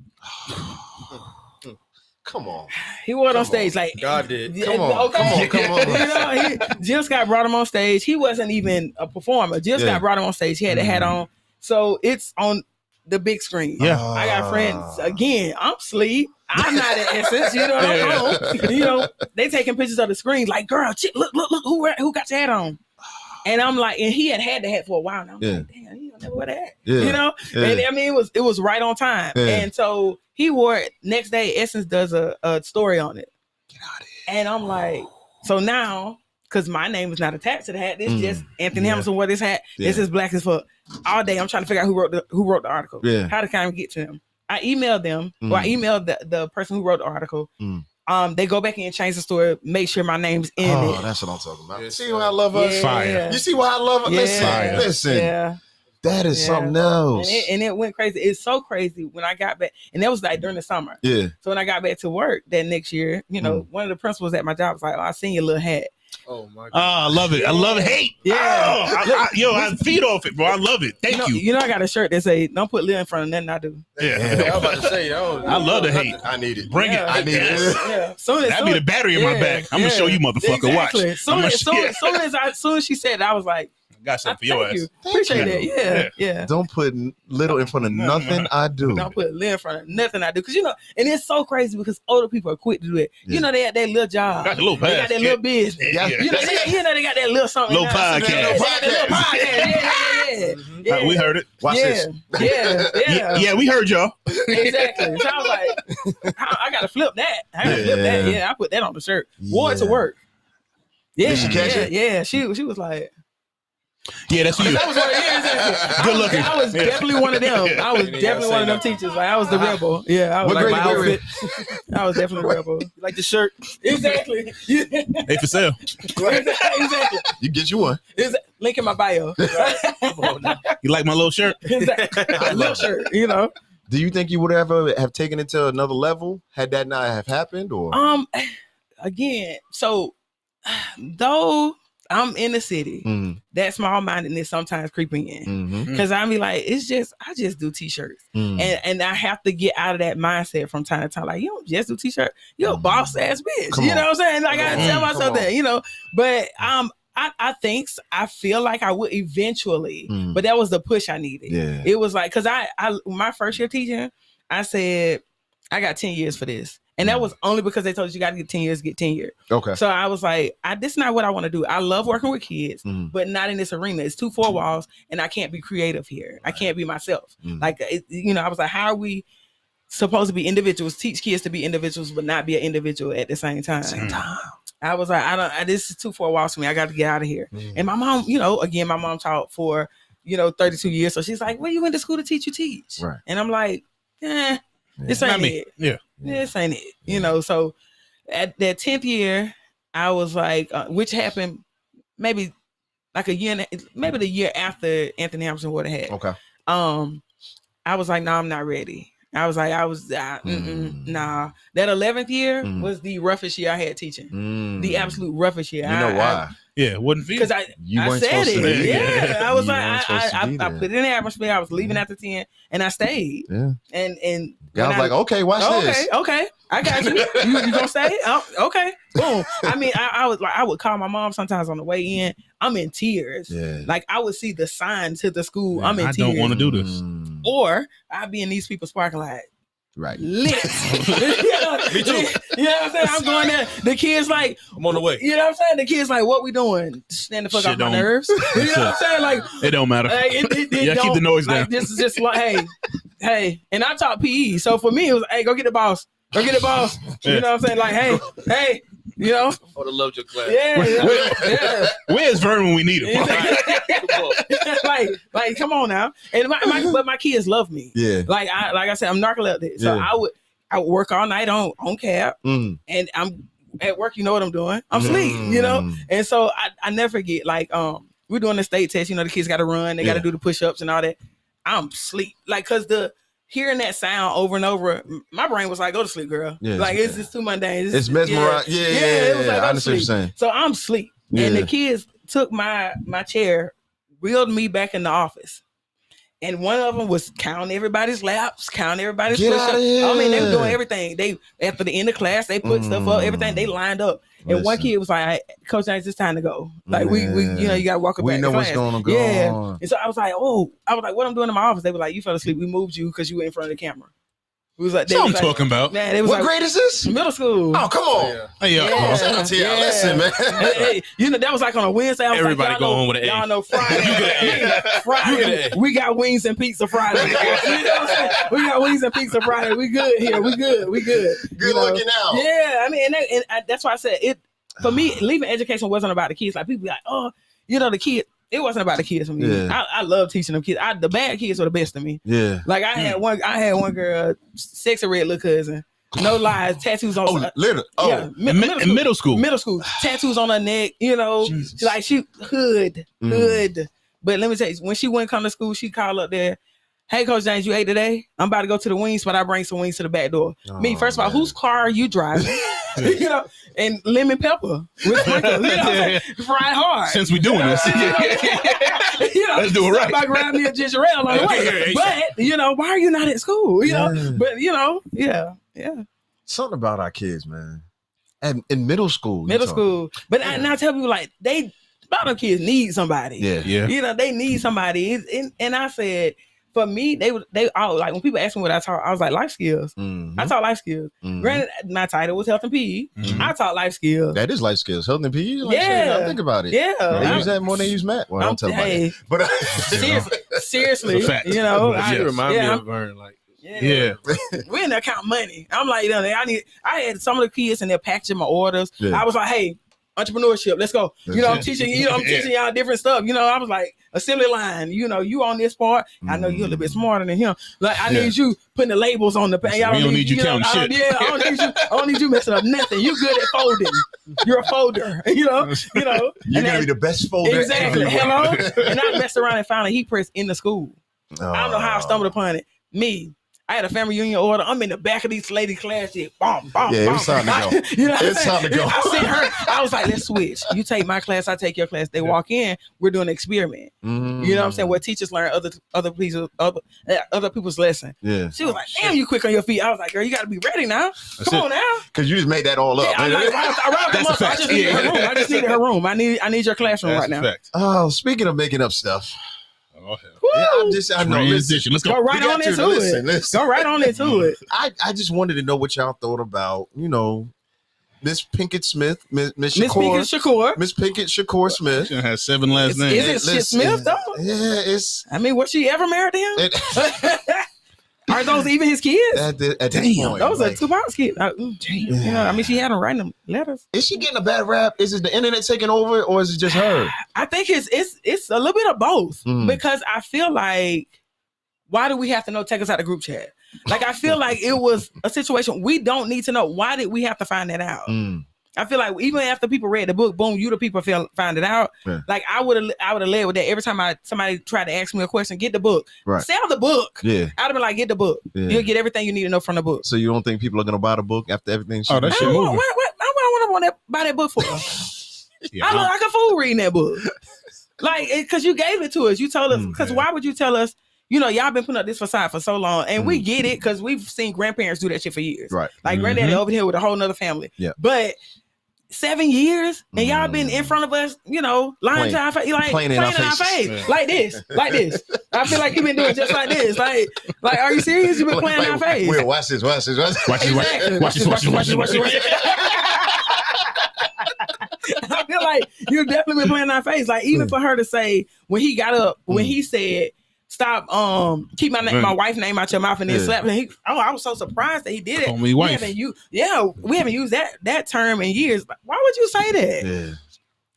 Come on. He wore it on stage like God did. Come on. Come on. You know, Jill Scott brought him on stage. He wasn't even a performer. Jill Scott brought him on stage. He had the hat on, so it's on the big screen. Yeah. I got friends. Again, I'm sleep. I'm not at Essence. You know what I'm on. You know, they taking pictures of the screen like, girl, look, who got your hat on? And I'm like, and he had the hat for a while now. I'm like, damn, he don't never wear that. Yeah. You know? Yeah. And I mean, it was right on time. Yeah. And so he wore it. Next day, Essence does a story on it. Get out of here. And I'm like, so now, because my name is not attached to the hat, this just Anthony Hamilton wore this hat. This is Black as fuck. All day, I'm trying to figure out who wrote the article. Yeah. How to kind of get to him. I emailed them, or I emailed the person who wrote the article. They go back in and change the story, make sure my name's in it. That's what I'm talking about. See why I love us? Yeah. Fire. You see why I love it? Yeah. Listen. Yeah. That is something else. And it went crazy. It's so crazy when I got back. And that was like during the summer. Yeah. So when I got back to work that next year, you know, one of the principals at my job was like, oh, I seen your little hat. Oh my God. Oh, I love it. I love hate. Yeah. I feed off it, bro. I love it. Thank you. You know, I got a shirt that say, don't put Lil in front of nothing I do. Yeah. I was about to say, I love the hate. I need it. Bring it. I need it. Yeah. That'd be the battery in my back. I'm gonna show you, motherfucker. Exactly. Watch. Soon as she said it, I was like, I got something for your ass. Appreciate that. Yeah. Don't put little in front of nothing I do. Don't put Lil in front of nothing I do. Because, you know, and it's so crazy because older people are quick to do it. You know, they got that little job. Got the little They got that little business. Yeah. You know, they got that little something. Little podcast. They got that little podcast. Yeah. We heard it. Watch this. Yeah. We heard y'all. Exactly. So I was like, I got to flip that. Yeah, I put that on the shirt. Wore it to work. Yeah. Did she catch it? Yeah. She was like, yeah, that's you. that was one of Good looking. I was definitely one of them. I was definitely one of them teachers. Like I was the rebel. Yeah, I was What like grade my you were outfit. I was definitely a rebel. like the shirt. Exactly. Hey, for sale. Exactly. You get you one. Link in my bio. You like my little shirt? Exactly. I love shirt. You know. Do you think you would ever have taken it to another level had that not have happened? Or Again, so though I'm in the city, that small mindedness sometimes creeping in. Because I be like, I just do t-shirts. And I have to get out of that mindset from time to time. Like, you don't just do t-shirt, you're a boss ass bitch. You know what I'm saying? Like I tell myself that, you know. But I feel like I would eventually, but that was the push I needed. Yeah. It was like, cause I my first year teaching, I said, I got 10 years for this. And that was only because they told you got to get 10 years, get tenure. Okay. So I was like, this is not what I want to do. I love working with kids, but not in this arena. It's 2 4 walls, and I can't be creative here. I can't be myself. Like, you know, I was like, how are we supposed to be individuals, teach kids to be individuals, but not be an individual at the same time? I was like, this is 2 4 walls for me. I got to get out of here. And my mom, you know, again, my mom taught for, 32 years. So she's like, well, you went to school to teach, you teach. Right. And I'm like, this ain't it. Yeah. This ain't it. You know, so at that 10th year, I was like, which happened maybe like a year, maybe the year after Anthony Hamilton wore the hat. Okay. I was like, no, I'm not ready. I was like, nah. That 11th year was the roughest year I had teaching. The absolute roughest year. You know why? It wasn't for you. Because I weren't said supposed to be it. there. Yeah. I was You like, weren't supposed to be I there. put it in the atmosphere. I was leaving after 10 and I stayed. Yeah. And I was like, okay, watch this. Okay. I got you. You gonna stay? Oh, okay. Boom. I mean, I would call my mom sometimes on the way in. I'm in tears. Yeah. Like I would see the sign to the school. I'm in I tears. don't want to do this. Or I'd be in these people's parking lot. Right. Lit. Me too. You know what I'm saying? I'm going there. The kids like, I'm on the way. you know what I'm saying? The kids like, what we doing? Stand the fuck Shit off my don't- nerves. You know what I'm saying? Like, It don't matter. it Yeah, keep don't- the noise like, down. This is just like, hey. And I taught PE. So for me, it was, hey, go get the boss. Go get the boss. You know what I'm saying? Like, hey, You know? Or the love your class. Yeah. Where's Vern when we need him? like, come on now. And but my kids love me. Yeah. Like I said, I'm narcoleptic. So I would work all night on CAAB, and I'm at work. You know what I'm doing? I'm asleep. You know, and so I never forget. Like we're doing the state test. You know, the kids got to run. They got to do the push-ups and all that. I'm asleep. Like, cause hearing that sound over and over, my brain was like, "Go to sleep, girl." Yeah, like it's just too mundane. It's mesmerized. Yeah. It was like, I understand what you're saying. So I'm asleep, and the kids took my chair, wheeled me back in the office. And one of them was counting everybody's laps, counting everybody's push-ups. I mean, they were doing everything. They after the end of class, they put stuff up, everything. They lined up. And one kid was like, "Coach, it's time to go. Like we you know, you gotta walk up back to class." We know what's going on. And so I was like, "What I'm doing in my office?" They were like, "You fell asleep. We moved you because you were in front of the camera." We was like, "What I'm talking about?" Man, they was what grade is this? Middle school. Oh, come on. Shout out to y'all. Listen, man. Hey, you know, that was like on a Wednesday. I was Everybody like, go home with an A. Y'all know Friday. We got wings and pizza Friday. We got wings and pizza Friday. We good here. We good. Good looking out. Yeah, I mean, and that's why I said it. For me, leaving education wasn't about the kids. Like people be like, "Oh, you know, the kid." It wasn't about the kids for me. Yeah. I love teaching them kids. The bad kids were the best to me. Yeah. Like I had one girl, sexy red little cousin. No lies, tattoos on. Middle school. Middle school, tattoos on her neck. You know, like she hood. But let me tell you, when she wouldn't come to school, she called up there. "Hey, Coach James, you ate today? I'm about to go to the wings, but I bring some wings to the back door." First of all, whose car are you driving? You know, and lemon pepper with sprinkles, you know, fried hard. Since we're doing this, you know, let's do it right. I grab me a ginger ale on the way. But you know, why are you not at school? You know, but you know, yeah. Something about our kids, man. And in middle school, But I tell people like a lot of kids need somebody. Yeah. You know, they need somebody. And I said, for me, they all like when people ask me what I taught, I was like life skills. I taught life skills. Granted, my title was health and PE. I taught life skills. That is life skills. Health and PE. Think about it. Yeah, they use that more than they use math. Well, don't tell me. But seriously, you know, you remind me of Vern. Like, we in there count money. I'm like, I had some of the kids in there packaging my orders. I was like, hey. Entrepreneurship, let's go. You know, I'm teaching y'all different stuff. You know, I was like, assembly line, you know, you on this part. I know you're a little bit smarter than him. Like, I need you putting the labels on the page. We don't need you counting shit. I don't need you messing up nothing. You good at folding. You're a folder. You know. You're gonna be the best folder. Exactly. Everywhere. Hello. And I messed around and found a heat press in the school. I don't know how I stumbled upon it. I had a family reunion order. I'm in the back of these lady class. Bomb. It's time to go. It's time to go. I sent her. I was like, let's switch. You take my class, I take your class. They walk in. We're doing an experiment. You know what I'm saying? Where teachers learn other people's lesson. Yeah. She was like, damn, you quick on your feet. I was like, girl, you got to be ready now. Come on now. Because you just made that all up. Yeah, I just needed her room. I just needed her room. I need your classroom right now. Oh, speaking of making up stuff. I know. Listen, let's go right on into it. Go right on into it. I just wanted to know what y'all thought about, you know, Miss Pinkett Smith, Miss Shakur. Miss Pinkett Shakur Smith. She has 7 last names. Is it Smith though? Yeah, it's. I mean, was she ever married to him? Are those even his kids? At this point, those are Tupac's kids. You know, I mean, she had them writing them letters. Is she getting a bad rap? Is it the internet taking over, or is it just her? I think it's a little bit of both because I feel like, why do we have to know? Take us out of group chat. Like I feel like it was a situation we don't need to know. Why did we have to find that out? I feel like even after people read the book, boom, you the people find it out. Yeah. Like I would have led with that every time somebody tried to ask me a question. Get the book, sell the book. Yeah, I'd have been like, get the book. Yeah. You'll get everything you need to know from the book. So you don't think people are gonna buy the book after everything? What I want to buy that book for? I look like a fool reading that book. Like, because you gave it to us. You told us. Because why would you tell us? You know, y'all been putting up this facade for so long, and we get it because we've seen grandparents do that shit for years. Right. Like granddaddy over here with a whole nother family. Yeah. But 7 years and y'all been in front of us, you know, lying to our face, like playing in our face, like this. I feel like you've been doing just like this. Like, are you serious? You've been playing in our face. We'll watch this. Watch this. I feel like you've definitely been playing in our face. Like even for her to say when he got up, when he said, Stop keep my wife's name out your mouth and then slap him. I was so surprised that he did it. Call me wife. We haven't used that term in years. Why would you say that? Yeah.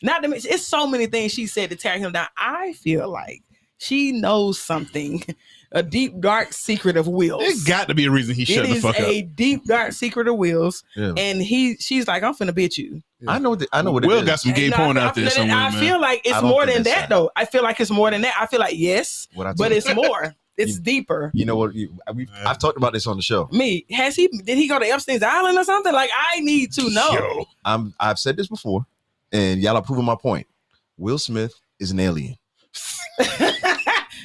Not to mention, it's so many things she said to tear him down. I feel like she knows something, a deep dark secret of Will's. It got to be a reason he shut the fuck up. It is a deep dark secret of Will's, and she's like, I'm finna bitch you. I know what Will it got is. some gay porn out there somewhere, I feel like it's more than that, though. I feel like it's more than that. I feel like yes, but it's more. It's deeper. You know what? I've talked about this on the show. Did he go to Epstein's Island or something? Like, I need to know. I've said this before, and y'all are proving my point. Will Smith is an alien.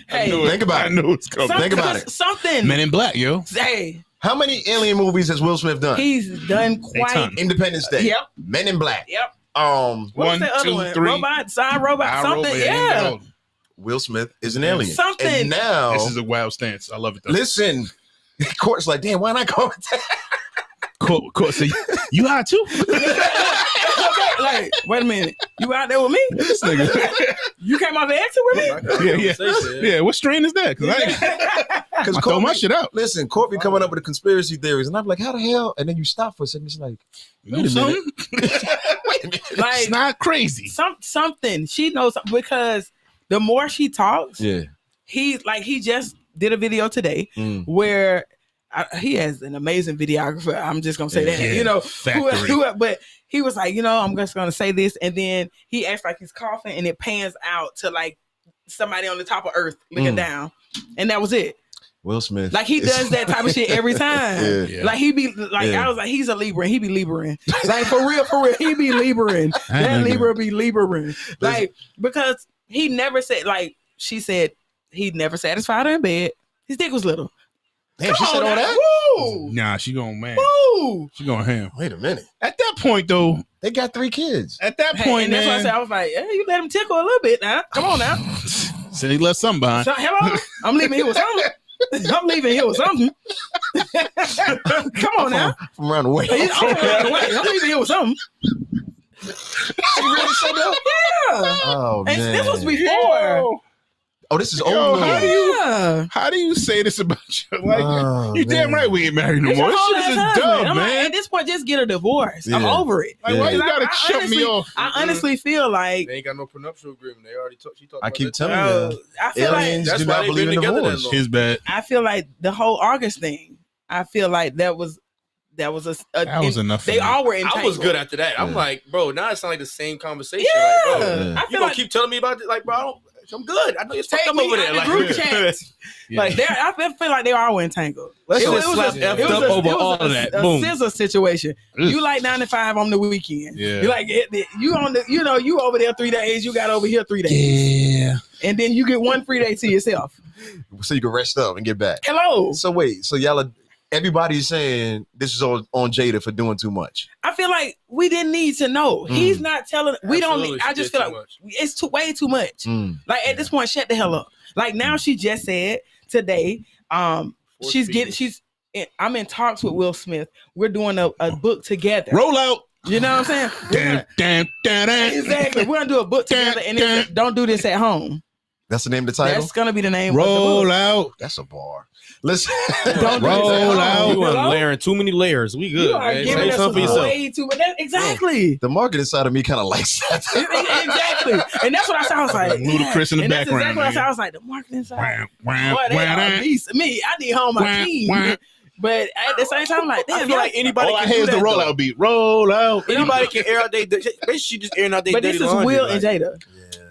Hey, think about it. I know it's coming. Think about it. Something. Men in Black, yo. Hey. How many alien movies has Will Smith done? He's done quite. Independence Day. Yep. Men in Black. Yep. What was the other one? 3. Robot, something. Yeah. Will Smith is an alien. Something. And now This is a wild stance. I love it though. Listen, court's like, damn, why not go with that? Court say, you high too? Like, wait a minute. You out there with me? This nigga. You came out the exit with me? Yeah. What strain is that? Because I throw my shit out. Listen, Court be coming up with the conspiracy theories, and I'm like, how the hell? And then you stop for a second. It's like, wait a minute. Wait a minute. Like, it's not crazy. Something. She knows something because the more she talks, he just did a video today where he has an amazing videographer. I'm just gonna say that, but he was like, I'm just gonna say this, and then he acts like he's coughing, and it pans out to like somebody on the top of Earth looking down, and that was it. Will Smith, like he does that type of shit every time. Like he be like, I was like, he's a Libra, and he be Libra-ing. Like for real, he be Libra-ing. That Libra be Libra-ing. Like because he never said, like she said, he never satisfied her in bed. His dick was little. Damn, she said all that? Woo! Nah, she going man. Woo! She going ham. Wait a minute. At that point, though, they got 3 kids. At that point, and that's why I said, I was like, you let him tickle a little bit now. Come on now. So he left something behind. So, hello? I'm leaving here with something. I'm leaving here with something. Come on now. From around the way. I'm leaving here with something. She really said that? Yeah. Oh, man. And this was before. Oh, this is old. How do you say this about you? Like, you damn right we ain't married no more. This shit is just dumb, man. Like, at this point, just get a divorce. Yeah. I'm over it. Like, why you gotta shut me off? I honestly feel like they ain't got no prenuptial agreement. They already talked. I keep telling you, I feel aliens like do not believe in divorce. His bad. I feel like the whole August thing. I feel like that was enough. They all were entangled. I was good after that. I'm like, bro, now it's not like the same conversation. Yeah. Like, bro, you gonna keep telling me about it? Like, bro, I'm good. I know you're fucked up over there. Like, group chats. Like, I feel like they all entangled. It was over all of that. A scissor situation. You like 9 to 5 on the weekend. Yeah. You like you on the you over there 3 days. You got over here 3 days. Yeah. And then you get 1 free day to yourself. So you can rest up and get back. Hello. So wait. So y'all are. Everybody's saying this is on Jada for doing too much. I feel like we didn't need to know. He's not telling. We don't. I just feel like it's way too much. Like at this point, shut the hell up. Like now, she just said today. I'm in talks with Will Smith. We're doing a book together. Roll out. You know what I'm saying? Exactly. We're gonna do a book together, and don't do this at home. That's the name of the title. That's gonna be the name. Roll of the book. out. That's a bar. Listen, don't roll out. You are layering too many layers. We good. You are giving us way too much. Exactly. The marketing side of me kind of likes that. Exactly. And that's what I sound like. Ludicrous in the background. That's exactly what I was like. The marketing side. Boy, they are beasts. Me, I need home my team. But at the same time, I'm like, damn, I feel like anybody all can I hear is the rollout beat. Roll out. Anybody can air out their. Basically, she just airing out their. But this is Will and Jada.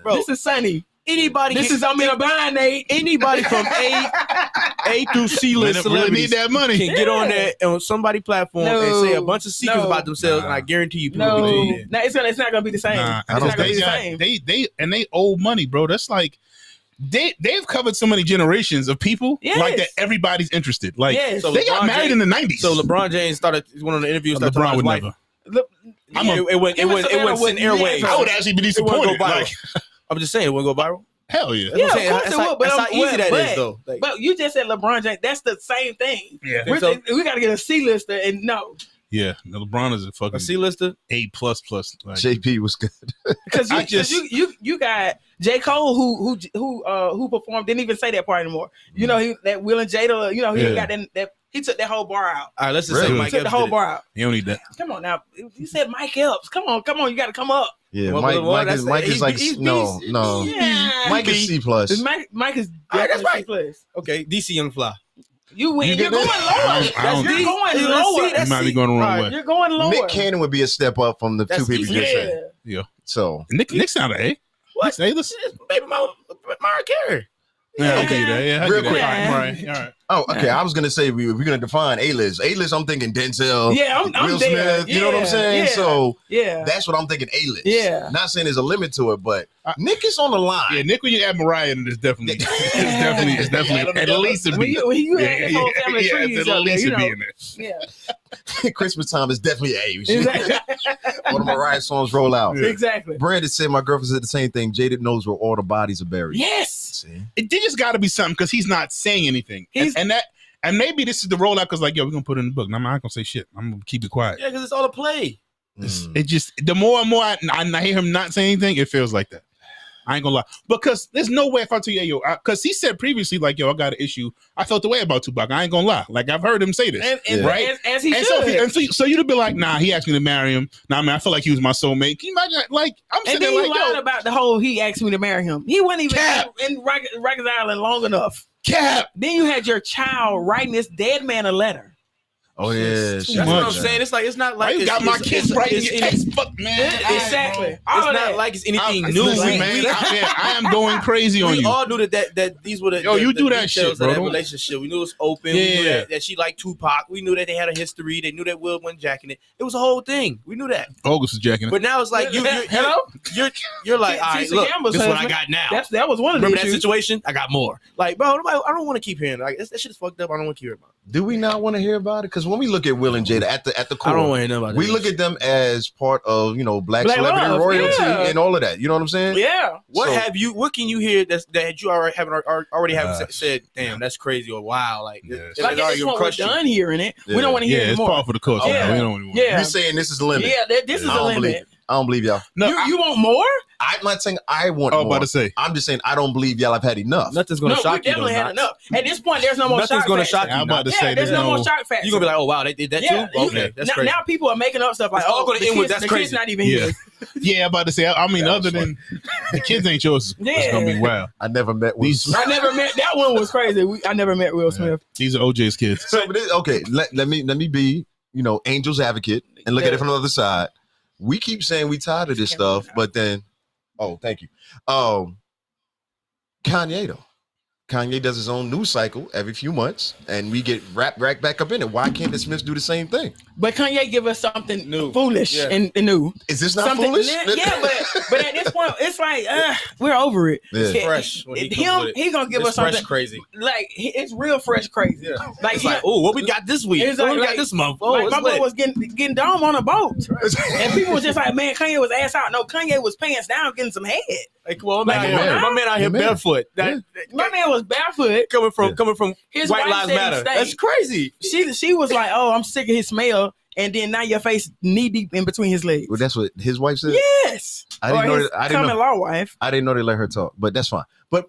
Bro, this is Sunny. Anybody. I'm in a bind, Nate. Anybody from A through C list celebrities need that money. can get on there on somebody's platform and say a bunch of secrets about themselves, and I guarantee you, people will do that. No, it's not gonna be the same. It's not gonna be the same. They owe money, bro. That's like. They've covered so many generations of people like that. Everybody's interested. Like so they got married in the 90s. So LeBron James started one of the interviews. LeBron would never. It went airwaves. I would actually be disappointed. I'm just saying it wouldn't go viral. Hell yeah. Yeah, of course it would. But that's how easy that is, though. But you just said LeBron James. That's the same thing. Yeah. We got to get a C-lister, and no. Yeah, no, LeBron is a fucking A C-lister? A++. Like, JP was good. Because you got J. Cole who performed, didn't even say that part anymore. You know, that Will and Jada, you know, he got that he took that whole bar out. All right, let's just Really? say He Mike took the Epps whole did it. bar out. you don't need that. Come on now. You said Mike Epps. Come on, you gotta come up. Yeah, Well, Mike that's- is he's- like he's- no. Yeah. Mike is C+. Mike is right, that's definitely C+. Okay, DC Young Fly. You're get going this? lower. I don't- You're going You lower. see, You might be going the wrong way. You're going lower. Nick Cannon would be a step up from the That's two people you just yeah. said. Yeah. So Nick sounded A. What? Nick's A-list? Baby mama, Mariah Carey. Yeah, I'll give you that. Yeah, I'll Real give you quick. that. All right. All right. oh, okay. I was gonna say we're gonna define A-list. A-list, I'm thinking Denzel, Yeah, I'm Will there. Smith. You know what I'm Yeah, saying? yeah. So Yeah. that's what I'm thinking. A-list. Yeah. Not saying there's a limit to it, but Nick is on the line. Yeah, Nick, when you add Mariah, it's definitely at least a When B. you had this whole family tree, it's up at least there, a B you in there. yeah. Christmas time is definitely A. Exactly. All the Mariah songs roll out. Exactly. Brandon said my girlfriend said the same thing. Jada knows where all the bodies are buried. Yes. See? It just got to be something because he's not saying anything, and maybe this is the rollout because like, yo, we're gonna put it in the book. And I'm not gonna say shit. I'm gonna keep it quiet. Yeah, because it's all a play. It just the more and more I hear him not saying anything, it feels like that. I ain't gonna lie, because there's no way if I tell you, yo, because he said previously, like, yo, I got an issue. I felt the way about Tupac. I ain't gonna lie, like I've heard him say this, And right? As he And should. so you'd be like, nah, he asked me to marry him. Nah, man, I feel like he was my soulmate. Can you imagine? Like, I'm And sitting then there he like, lied yo, about the whole he asked me to marry him. He wasn't even Cap. in Rikers Island long enough. Cap. Then you had your child writing this dead man a letter. Oh yeah, That's what I'm saying. It's like it's not Why like you got my kids right in your textbook, man. Exactly. It's All of not that. like it's anything Listen, new. man. I am going crazy on We you. all knew that these were the Yo, you the do that details shit, bro. of that Don't- relationship. We knew it was open. We knew that she liked Tupac. We knew that they had a history. They knew that Will wasn't jacking it. It was a whole thing. We knew that. August is jacking it. But now it's like you're like, all right, Tisha look, Campbell's this is what I husband. got now. That was one of the Remember that issues. situation? I got more. Like, bro, I don't want to keep hearing like that shit is fucked up. I don't want to hear about it. Do we not want to hear about it? Because when we look at Will and Jada at the core, I don't want to hear about it. we look at them as part of black celebrity love, royalty yeah. and all of that. You know what I'm saying? Yeah. What can you hear that you already haven't said? Damn, that's crazy or wow. Like, it's Like at already this gonna point, we're crush you. done hearing it. Yeah. We don't want to hear Yeah, it it's more. par for the course. Yeah. We don't want Yeah. We saying this is the limit. Yeah, this is I the don't believe limit. it. I don't believe y'all. No, You want more? I'm not saying I want I was more. about to say. I'm just saying I don't believe y'all have had enough. Nothing's gonna No, we shock you. definitely though, had Knox. enough. At this point, there's no more Nothing's shock gonna factor. shock you. I'm about to Yeah, say there's no more shock factor. You're gonna be like, oh wow, they did that Yeah, too. Okay, that's crazy. now people are making up stuff like, It's all oh, gonna the end with, kids, that's the crazy. kid's not even Yeah. here. Yeah, I'm about to say. I mean, That other was than the kids ain't yours, it's gonna be wild. I never met Will These- Smith. I never met that one. Was crazy. I never met Will Smith. These are OJ's kids. So, but okay, let me be angel's advocate and look at it from the other side. We keep saying we tired of this stuff, but then, oh, thank you. Kanye though. Kanye does his own news cycle every few months, and we get right back up in it. Why can't the Smiths do the same thing? But Kanye give us something New. foolish Yeah. and new. Is this not Something, foolish? Yeah, but at this point, it's like we're over it. Yeah. It- Fresh when he comes him, with it. he gonna give It's us something fresh crazy. like it's real fresh crazy. Yeah. Like, It's like, oh, what we got this week? It's What we like- got this month? Oh, like it's my boy lit. was getting dome on a boat, and people was just like, "Man, Kanye was ass out." No, Kanye was pants down, getting some head. Like, well, Like, my man out here man. barefoot. My man was barefoot. Coming from His White wife Lives said he Matter. stank. That's crazy. She was like, "Oh, I'm sick of his smell," and then now your face knee deep in between his legs. Well, that's what his wife said. Yes, I didn't Or know his that- I didn't know- common-law wife. I didn't know they let her talk, but that's fine. But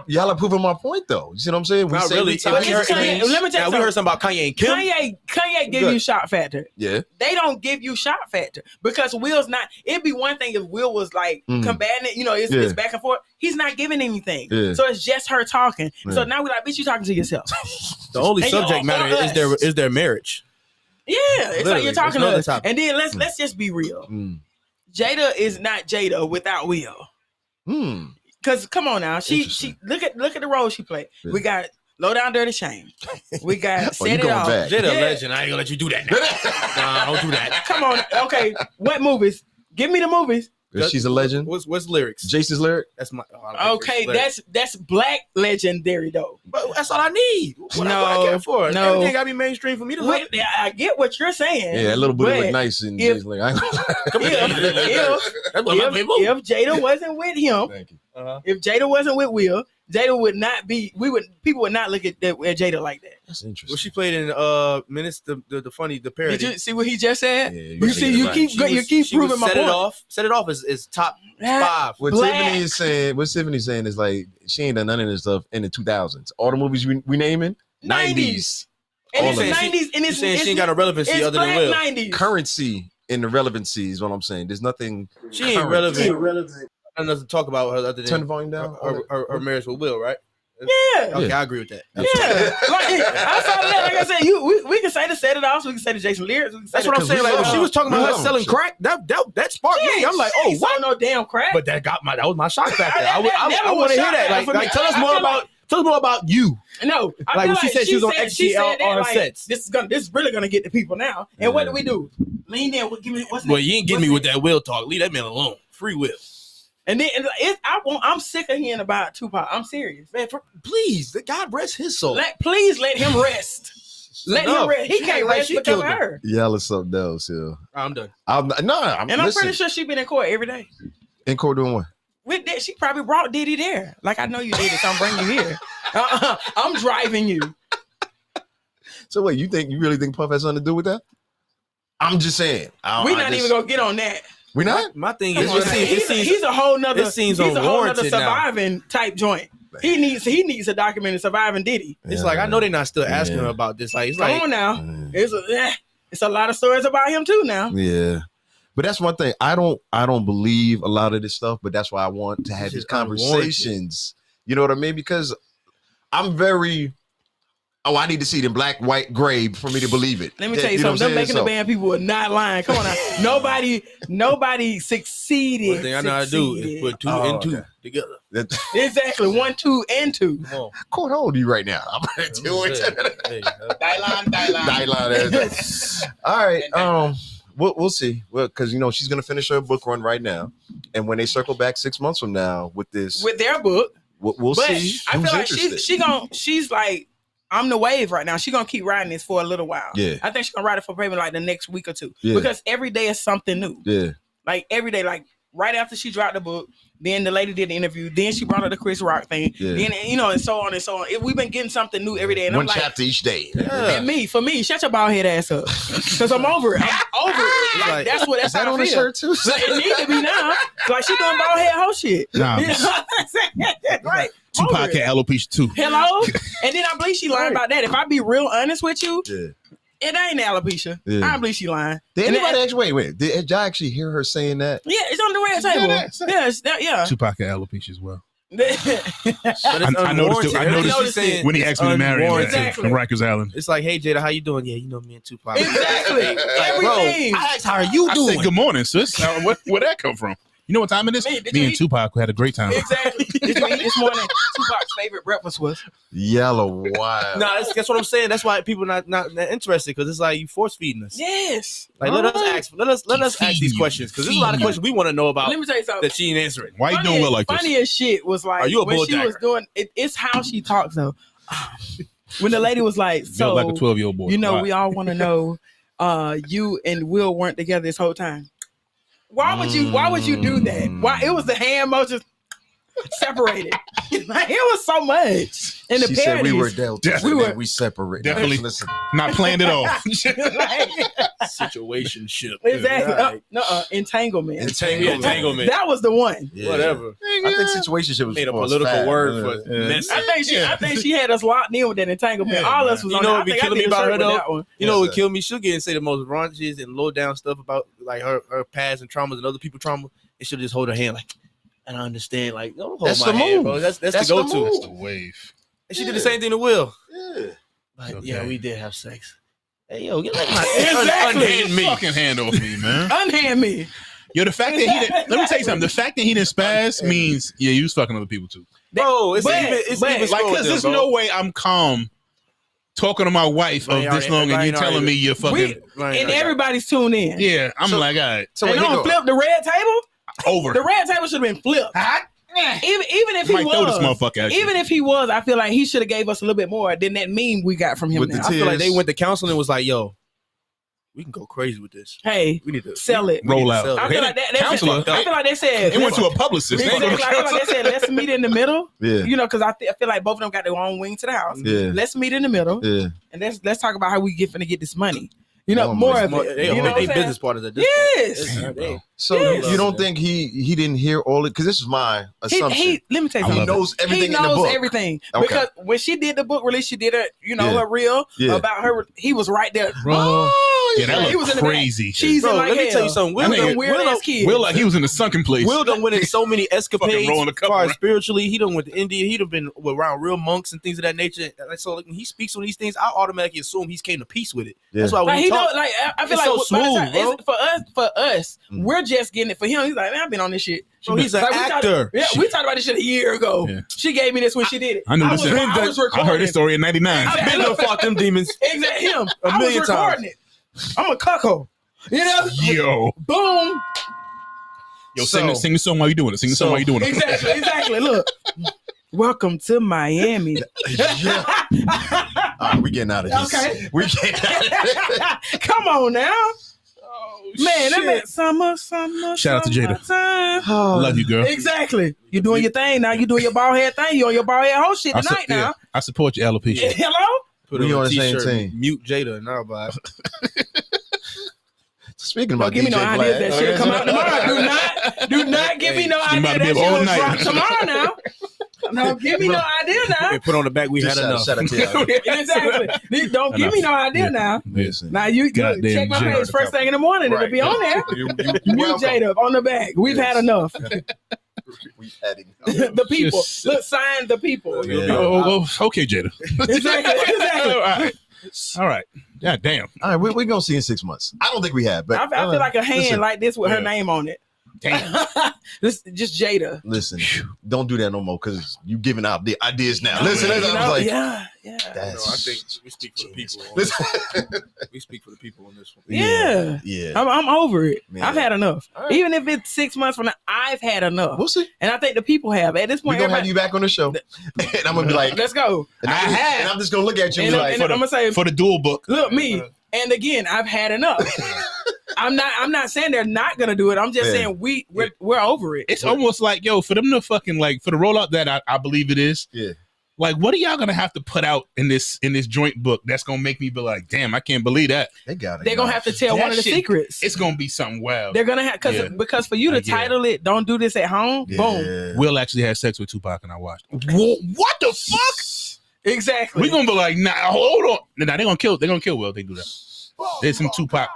y'all are proving my point though. You see what I'm saying? We Not say really. we tired. But it's Kanye- let me tell you we heard something. something about Kanye and Kim. Kanye give Good. you shot factor. Yeah. They don't give you shot factor because Will's not. It'd be one thing if Will was like combating it. It's back and forth. He's not giving anything. Yeah. So it's just her talking. Yeah. So now we like, bitch, you talking to yourself. The only And subject y'all matter are us. is their marriage. Yeah, it's Literally, like you're talking it's to not us. the topic. And then let's just be real. Mm. Jada is not Jada without Will. Hmm. Cause come on now, she Interesting. look at the role she played. Yeah. We got Low Down Dirty Shame. We got Oh, Set you It going Off. back. Jada Yeah. a legend. I ain't gonna let you do that. Nah, don't do that. Come on, okay. What movies? Give me the movies. She's a legend. What's lyrics? Jason's lyric. That's my. Oh, I don't Okay, like lyrics. that's black legendary though. But that's all I need. What I care for. No. Everything gotta be mainstream for me to love Wait, it. I get what you're saying. Yeah, that little booty but look nice in if- Jason's lyric. I ain't gonna lie. Come here. That's what my If people. Jada wasn't with him, Thank you. If Jada wasn't with Will, Jada would not be. People would not look at Jada like that. That's interesting. Well, she played in Minutes, the parody. Did you see what he just said? Yeah, you see, you keep proving my point. Set it off as top 5. What Tiffany is saying, is like she ain't done none of this stuff in the 2000s. All the movies we naming 90s. And it's All of it. 90s, and it's saying she ain't got a relevancy it's other than Will. 90s. Currency in the relevancy is what I'm saying. There's nothing. She ain't relevant. Nothing to talk about her other than Turn the volume down. her marriage with Will, right? Yeah. Okay, I agree with that. Yeah. Outside of that, like I said, we can say to Set It Off, we can say to Jason Lyrics. That's what I'm saying. Like when she was talking about her selling crack, that sparked me. I'm like, oh, what? No damn crack. But that was my shock factor. I want to hear that. Like tell us more about you. No, like when she said she was on XGL on her sets. This is really gonna get the people now. And what do we do? Lean in. Give me what's. Well, you ain't getting me with that Will talk. Leave that man alone. Free Will. And then I'm sick of hearing about Tupac. I'm serious, man. Please, God rest his soul. Please let him rest. Let him rest. He can't rest because of her. Y'all is something else, yeah. I'm done. I'm pretty sure she been in court every day. In court doing what? With that, she probably brought Diddy there. Like I know you did it, so I'm bringing you here. I'm driving you. So wait, you really think Puff has something to do with that? I'm just saying. We're not even gonna get on that. We not? My thing is, he's a whole nother. He's a whole nother surviving now. Type joint. He needs a documented surviving Diddy. It's like I know they're not still asking her about this. Like, it's come like, on now. It's a lot of stories about him too now. Yeah, but that's one thing. I don't believe a lot of this stuff. But that's why I want to have these conversations. You know what I mean? Because I'm very. Oh, I need to see it in black, white, gray for me to believe it. Let me tell you something. Them making the band people are not lying. Come on now. Nobody succeeded. One thing I know how to do is put 2 and 2 together. Exactly. 1, 2, and 2. Court, how old are you right now? I'm gonna do it. Dylan. All right. We'll see. Well, because she's gonna finish her book run right now, and when they circle back 6 months from now with their book, we'll see. I feel like she's like. I'm the wave right now. She's going to keep riding this for a little while. Yeah. I think she's going to ride it for maybe like the next week or 2. Yeah. Because every day is something new. Yeah. Like every day, like right after she dropped the book, then the lady did the interview, then she brought her the Chris Rock thing, then, and so on and so on. We've been getting something new every day. And One I'm chapter each day. Yeah. And for me, shut your bald head ass up. Because I'm over it. I'm over it. Like, that's how I feel. On shirt too? Like, it needs to be now. Like she doing bald head whole shit. Nah, you know what I'm saying? Right. Tupac had alopecia too. Hello? And then I believe she lying about that. If I be real honest with you, it ain't alopecia. I believe she lying. Did anybody actually wait? Did y'all actually hear her saying that? Yeah, it's on the red table. Yeah. Tupac had alopecia as well. I noticed when he asked me to marry him exactly. on Rikers Island. It's like, hey Jada, how you doing? Yeah, me and Tupac. Exactly. Everything. Bro, I asked, how are you doing? I said, good morning, sis. Where'd that come from? You know what time it is? Me and Tupac had a great time. Exactly. Did you eat this morning? Tupac's favorite breakfast was yellow wild. No, that's what I'm saying. That's why people not interested, because it's like you force feeding us. Yes. Like let us ask these questions, because there's a lot of questions we want to know about. Let me tell you something that she ain't answering. Why you doing well like this? Funniest shit was like when she was doing it's how she talks though. When the lady was like, so like a 12-year-old boy. We all want to know you and Will weren't together this whole time. Why would you do that? Why? It was the hand motions separated. Like, it was so much. And she said we were dealt. We separated. Definitely not planned at all. Situationship. Exactly. Right. Entanglement. Entanglement. That was the one. Yeah. Whatever. I think situationship was made a political word for message. I think she had us locked in with that entanglement. Yeah. All us was on. You know what be killing me about her though? You know what would kill me? She'll get and say the most raunchiest and low down stuff about like her past and traumas and other people's trauma, and she'll just hold her hand like, and I understand, like, don't hold my hand, bro. That's the go-to. That's the wave. And she did the same thing to Will. Yeah. Like, yeah, we did have sex. Hey, yo, get like my unhand me. Fucking hand off me, man. Unhand me. Yo, the fact that he didn't, let me tell you something. The fact that he didn't spaz means, yeah, you was fucking other people too. Bro, it's even like, because there's no way I'm calm talking to my wife of this long and you telling me you're fucking. And everybody's tuned in. Yeah, I'm like, all right. So they gonna flip the red table? Over. The red table should have been flipped. Even if he was, throw this motherfucker at you. Even if he was, I feel like he should have gave us a little bit more than that meme we got from him. Now. I feel like they went to counsel and was like, yo, We can go crazy with this. Hey, We need to sell it. Roll need to out. sell I it. feel like that. Counselor. I feel like they said It went to a publicist. Exactly. I feel like they said let's meet in the middle. Yeah. You know, because I feel like both of them got their own wing to the house. Yeah. Let's meet in the middle, Yeah. and let's talk about how we finna get this money. You know, No, more it's of more- it. They You know what I'm saying? business partners at this Yes. point. They- So Yes. you don't think he didn't hear all it? Because this is my assumption. He let me tell you I He love something. knows everything He in the knows book. everything Okay. because when she did the book release, she did it. You know, Yeah. her reel Yeah. about her. He was right there. Bro. Oh, Yeah, that he looked was in the back. crazy. Cheesing Bro, like let me hell. tell you something. That nigga- Them weird ass kids. Will like he was in the sunken place. Will done went in so many escapades rolling a as cup far as around. spiritually. He done went to India. He done been around real monks and things of that nature. And so like, when he speaks on these things, I automatically assume he's came to peace with it. Yeah. That's why when Like he he know, talks, like I feel it's like so by the smooth, time- bro. it's for us, Mm. we're just getting it. For him, he's like, man, I've been on this shit. bro, he's an Like, we talked- actor. we talked about this shit a year ago. Yeah. She gave me this when she did it. I knew this. was I recording. heard this story in '99. I've been to fought them demons. Exactly him. A I was million recording it. I'm a cuckold. You know? Yo, Boom. yo, So- sing the song while you doing it. Sing the song while you doing it. Exactly. Look. Welcome to Miami. Yeah. All right, we getting out of this. Okay. We getting out of this. Come on now. Man, that meant summer. Shout out to Jada. summertime. Love you, girl. Exactly. You're doing your thing now. You doing your bald head thing. You on your bald head whole shit tonight now. I support your alopecia. Hello? Put We on on a the same t-shirt, team. Mute Jada and now by Speaking Don't about give me DJ no idea that Vlad. shit come out tomorrow. Do not give me no She idea about to that be up shit all will night. drop tomorrow now. No, give me no idea now. Hey, put on the back. We Just had enough. shout out to y'all. Exactly. Don't give me no idea now. Listen. Now you Goddamn check my Jada. page first thing in the morning. It'll Right. be on there. You Mute welcome. Jada on the back. We've Yes. had enough. We've had enough. The people. Just- Look, sign the people. Yeah. Oh, okay, Jada. Exactly. All right. All right. God damn. All right, we're gonna see in 6 months. I don't think we have, but I feel like a hand listen, like this with her Yeah. name on it. Damn. This just Jada. Listen, don't do that no more because you giving out the ideas now. Listen, You I was know? like, yeah. No, that's I think we speak for the people. On Listen. we speak for the people on this one. Yeah. Yeah. I'm over it. Man. I've had enough. All right. Even if it's 6 months from now, I've had enough. We'll see. And I think the people have. At this We're point, gonna have everybody, you back on the show. And I'm gonna be like, let's go. and I'm just gonna look at you and And, be like, and I'm gonna say, For the dual book. look, me. And again, I've had enough. I'm not saying they're not gonna do it. I'm just Yeah. saying we're over it. It's almost like, yo, for them to fucking like for the rollout that I believe it is. yeah. Like, what are y'all gonna have to put out in this joint book that's gonna make me be like, damn, I can't believe that. They got it. They're gonna have to tell That one of the shit- secrets. It's gonna be something wild. They're gonna have Yeah. because for you to Yeah. title it, don't do this at home. Boom. Yeah. Will actually had sex with Tupac and I watched. What the fuck? Exactly. We gonna be like, nah, hold on. Nah, they're gonna kill Will if they do that. There's some Tupac.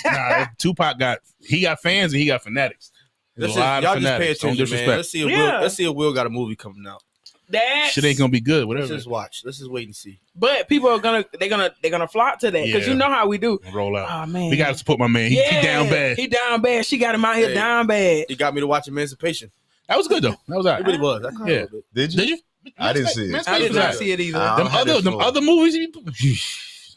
Nah, Tupac got fans and he got fanatics. There's Let's a lot y'all of just pay fanatics. Don't attention, man. disrespect. Let's see if Yeah. Will. Let's see if Will got a movie coming out. that Shit ain't gonna be good. Let's Whatever. just watch. Let's just wait and see. But people are they're gonna flock to that because Yeah. you know how we do. Roll out. Oh man, We gotta support my man. He down bad. He down bad. She got him out here Hey. down bad. He got me to watch Emancipation. That was good though. That was all It right. really was. I cried a Yeah. little bit. Did you? Did you? I didn't see it. I did was not all right. see it either. I'm headed Them for- other movies,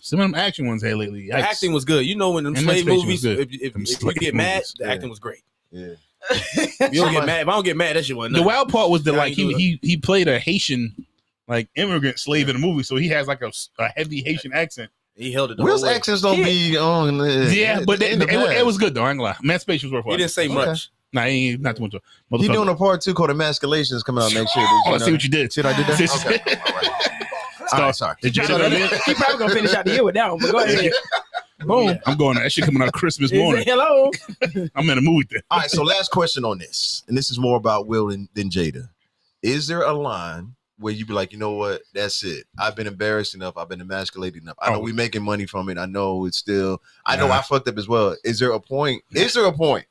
some of them action ones had lately. The Yikes. acting was good. You know when them slave Emancipation was movies, good. if Them you slave get mad, movies. the acting was great. Yeah. If you don't get mad, if I don't get mad, that shit wasn't The nothing. wild part was that Yeah, like he played a Haitian like immigrant slave in the movie, so he has like a heavy Haitian accent. He held it the Will's whole way. accents don't be on. Yeah, but in the it was past. good though. I ain't gonna lie. Emancipation was worth He watching. didn't say much. Nah, he ain't not too much. He doing a part 2 called Emasculation is coming out next year. Oh, I see what you did. See what I did there? Okay. All right, sorry. Is Jada gonna be in? He probably gonna finish out the year with that one. But go ahead. Boom. I'm going. That shit coming out Christmas He morning. said, hello. I'm in a mood there. All right, so last question on this, and this is more about Will than Jada. Is there a line where you be like, you know what, that's it. I've been embarrassed enough. I've been emasculated enough. I know we making money from it. I know it's still. I know I fucked up as well. Is there a point? Is there a point?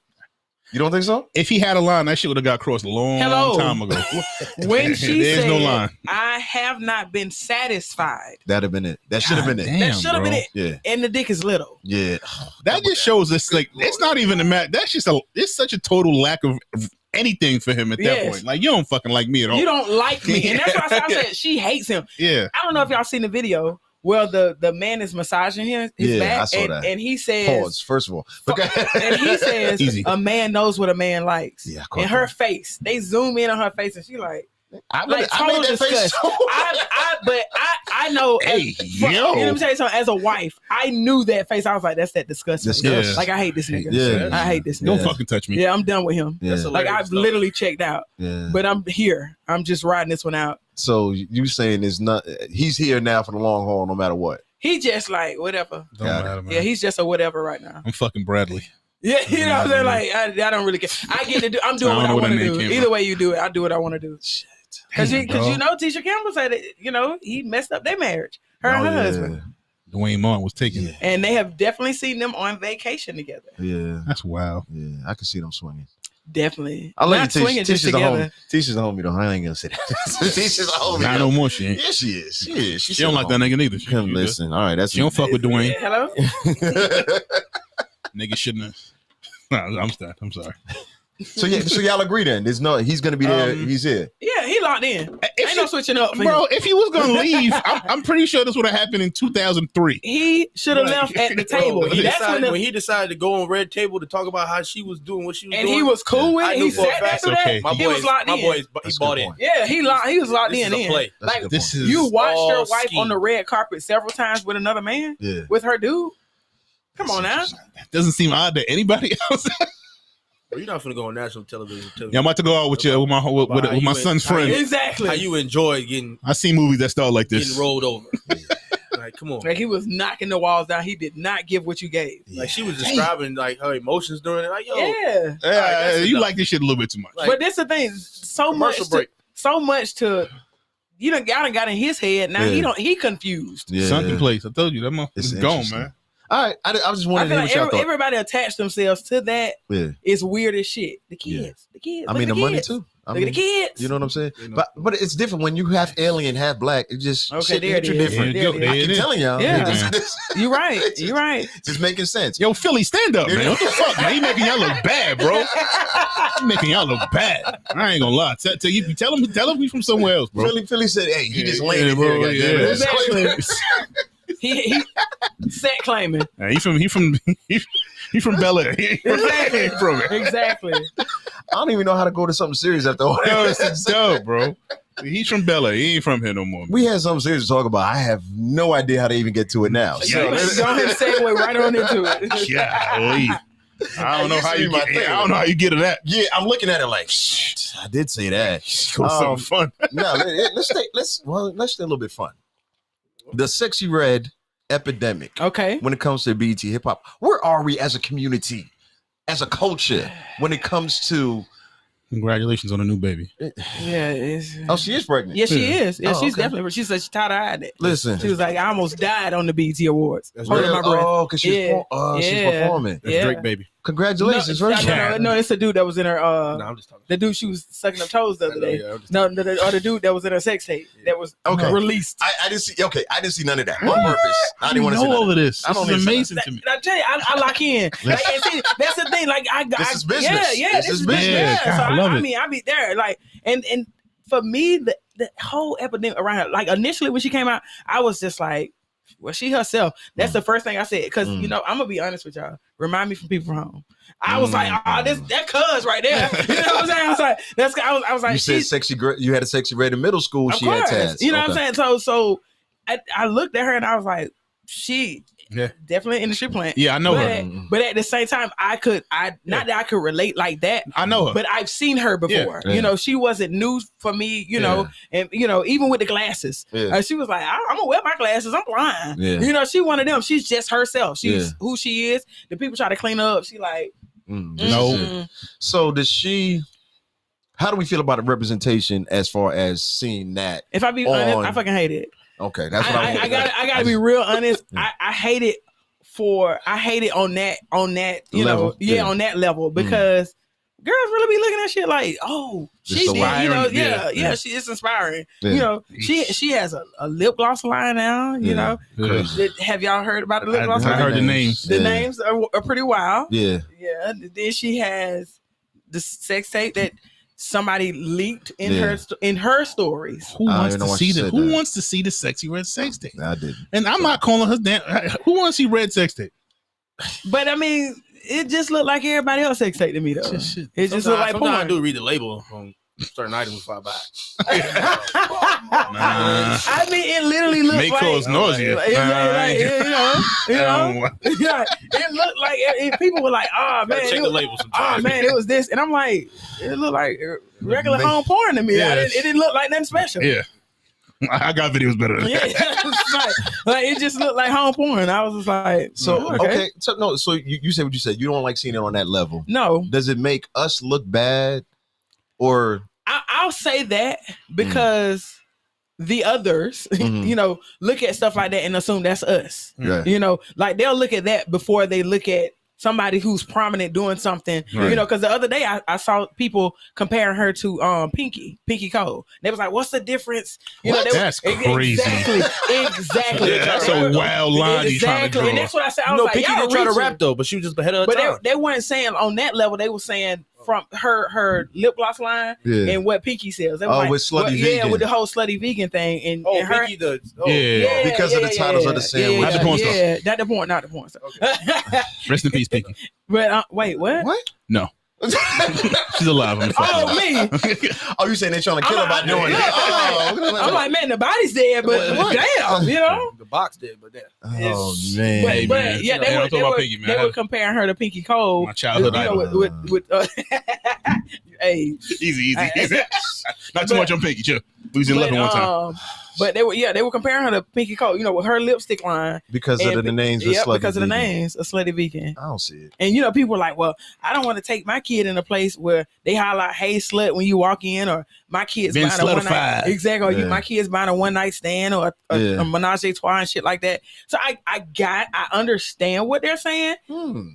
You don't think so? If he had a line, that shit would have got crossed a long Hello. time ago. When she There's said, no line. I have not been satisfied. That'd have been it. That should have been it. Damn, That should have been bro. it. Yeah, And the dick is little. yeah. That just shows us like it's not even a match. That's just it's such a total lack of anything for him at that Yes. point. Like you don't fucking like me at all. You don't like me. And that's why I said she hates him. Yeah. I don't know if y'all seen the video where the man is massaging his Yeah, back. I saw that. And he says, Pause. First of all, and he says, Easy. a man knows what a man likes. Yeah, I caught and her that. face, they zoom in on her face, and she like, I Like I made total that face. disgust. I know. Hey, You know what I'm saying? So as a wife, I knew that face. I was like, that's that disgust. face. Disgust. Like I hate this nigga. Yeah. I hate this Don't nigga. fucking touch me. Yeah, I'm done with him. Yeah. Like I've literally checked out. Yeah. But I'm here. I'm just riding this one out. So you saying it's not? He's here now for the long haul, no matter what. He just like whatever. Don't matter, man. Yeah, he's just a whatever right now. I'm fucking Bradley. Yeah, you know what I'm saying? Like I don't really care. I get to do. I'm doing what I want to do. Either way you do it, I do what I want to do. Because you know, Tisha Campbell said it. You know, he messed up their marriage. Her and her husband. Dwayne Martin was taking it. And they have definitely seen them on vacation together. Yeah, that's wild. Yeah, I can see them swinging. Definitely. I like Not swinging just together. Tisha's a homie though. I ain't gonna say that. Tisha's a homie. Not no more. She ain't. Yeah, she is. She is. She don't like that nigga neither. She listen. All right, that's she don't fuck with Dwayne. Hello. Nigga shouldn't have. No, I'm sorry. So y'all agree then? There's no. He's gonna be there. He's here. Yeah, he locked in. Ain't no switching up, bro. If he was gonna leave, I'm pretty sure this would have happened in 2003. He should have left at the table. Bro, when he decided to go on Red Table to talk about how she was doing what she was and doing, he was cool with it. He for a sat fact. after that. He was locked in. He bought in. Yeah, he was locked This in. is a play. Like this is you watched all your wife scheme. on the red carpet several times with another man. Yeah. With her dude. Come on now. That doesn't seem odd to anybody else. Bro, you're not gonna go on national television. Yeah, I'm about to go out with my son's friend. Exactly. How you enjoy getting? I see movies that start like this. Getting rolled over. Like, come on. Like he was knocking the walls down. He did not give what you gave. Like she was describing like her emotions during it. Like, yo, yeah. You like this shit a little bit too much. But this the thing. So much to y'all done got in his head. Now he confused. Yeah. Sunken place. I told you that motherfucker's gone, man. All right, I just wanted to hear what y'all thought. Everybody attached themselves to that. Yeah. It's weird as shit. The kids. I mean, the money too. Look at the kids. You know what I'm saying? But it's different when you have alien, half black. It just okay. There it is. different. I keep telling y'all. Yeah. You're right. You're right. Just making sense. Yo, Philly, stand up, man. What the fuck, man? You making y'all look bad, bro. You making y'all look bad. I ain't gonna lie. Tell him we from somewhere else, bro. Philly said, "Hey, he just landed bro. here." Exactly. he set claiming. He from Bel Air. Exactly. Exactly. I don't even know how to go to something serious after all. Yo, it's dope, bro. He's from Bel Air. He ain't from here no more. We had something serious to talk about. I have no idea how to even get to it now. So go ahead and segue right on into it. Golly. I don't know how you get to that. Yeah, I'm looking at it like, shit, I did say that. Something fun. No, let's stay a little bit fun. The Sexy Red epidemic. Okay. When it comes to BET hip hop, where are we as a community, as a culture, when it comes to? Congratulations on a new baby. Yeah. Oh, she is pregnant. Yeah, she is. Yeah, she's okay. definitely. She said she tired of hiding it. Listen, she was like, I almost died on the BET Awards. That's right. Oh, because she's performing. That's Drake baby. Congratulations, no, it's a dude that was in her. I'm just talking. The dude she was sucking up toes the other day. Or the dude that was in her sex tape that was released. I didn't see. Okay, I didn't see none of that on purpose. I didn't want to see all of this. This is amazing to me. I tell you, I lock in. Like, and see, that's the thing. Like, this is business. Yeah, this is business. Yeah, So I love it. I mean, I be there. Like, and for me, the whole epidemic around her. Like initially when she came out, I was just like, well, she herself. That's the first thing I said. Because I'm gonna be honest with y'all. Remind me from people from home. I was like, that cuz right there. You know what I'm saying? I was like, I was like, you said sexy. You had a Sexy Red in middle school. She had tats. You know what I'm saying? So I looked at her and I was like, she definitely industry plant. Yeah, I know her. But at the same time, not that I could relate like that. I know her. But I've seen her before. Yeah. You know, she wasn't new for me, you know, and even with the glasses. She was like, I'm gonna wear my glasses, I'm blind. Yeah. You know, she one of them. She's just herself. She's who she is. The people try to clean her up. She like no. So does she? How do we feel about the representation as far as seeing that? If I be honest, I fucking hate it. Okay, that's what I gotta be real honest. I hate it on that on that level because girls really be looking at shit like, oh, she did, she is inspiring. Yeah. You know, she has a lip gloss line now. You know, have y'all heard about the lip gloss line? I heard the names. The names are pretty wild. Yeah. Then she has the sex tape that somebody leaked in her stories. Who wants to see the Who wants to see the Sexy Red sex tape? I didn't. And I'm not calling her damn. Who wants to see red sex tape? But I mean, it just looked like everybody else sex tape to me though. It just looked like porn. I do read the label certain items if I buy. I mean, it literally looked May like cause nausea. It looked like people were like, "Oh man, Check the label sometimes. oh man, it was this," and I'm like, it looked like regular home porn to me. Yeah. It didn't look like nothing special. Yeah. I got videos better than that. Yeah, like it just looked like home porn. I was just like, So okay, so you said what you said. You don't like seeing it on that level. No. Does it make us look bad, or I'll say that because the others, look at stuff like that and assume that's us. Yeah. Like they'll look at that before they look at somebody who's prominent doing something. Right. Because the other day I saw people comparing her to Pinky Cole. They was like, "What's the difference?" That's crazy. Exactly. That's a wild line you trying to draw. And that's what I said. I was like, Pinky y'all didn't try to reaching. rap though, but she was just ahead of her But time. they weren't saying on that level. They were saying from her lip gloss line and what Pinky sells. They were with slutty vegan. Yeah, with the whole slutty vegan thing. And her, Pinky the because of the titles of the sandwich. Not the porn stuff. Yeah, not the porn stuff. Rest in peace, Pinky. But wait, what? What? No. She's alive. I'm Me? Oh, you saying they're trying to kill her by doing that? I'm like, man, the body's dead, but damn, the box did, but damn. Oh man. Hey, man. Yeah, Hey, don't talk about Pinky, man. they were comparing her to Pinky Cole. My childhood idol. With hey, Easy. Not too much on Pinky. Chill. We was in love one time. But they were comparing her to Pinky Cole, with her lipstick line Because of the names of slutty because of the vegan. names of slutty vegan. I don't see it. And people are like, well, I don't want to take my kid in a place where they highlight "Hey slut" when you walk in, or my kid's Been buying a one night slutified. exactly, or Yeah. my kid's buying a one night stand or a menage a trois and shit like that. So I understand what they're saying,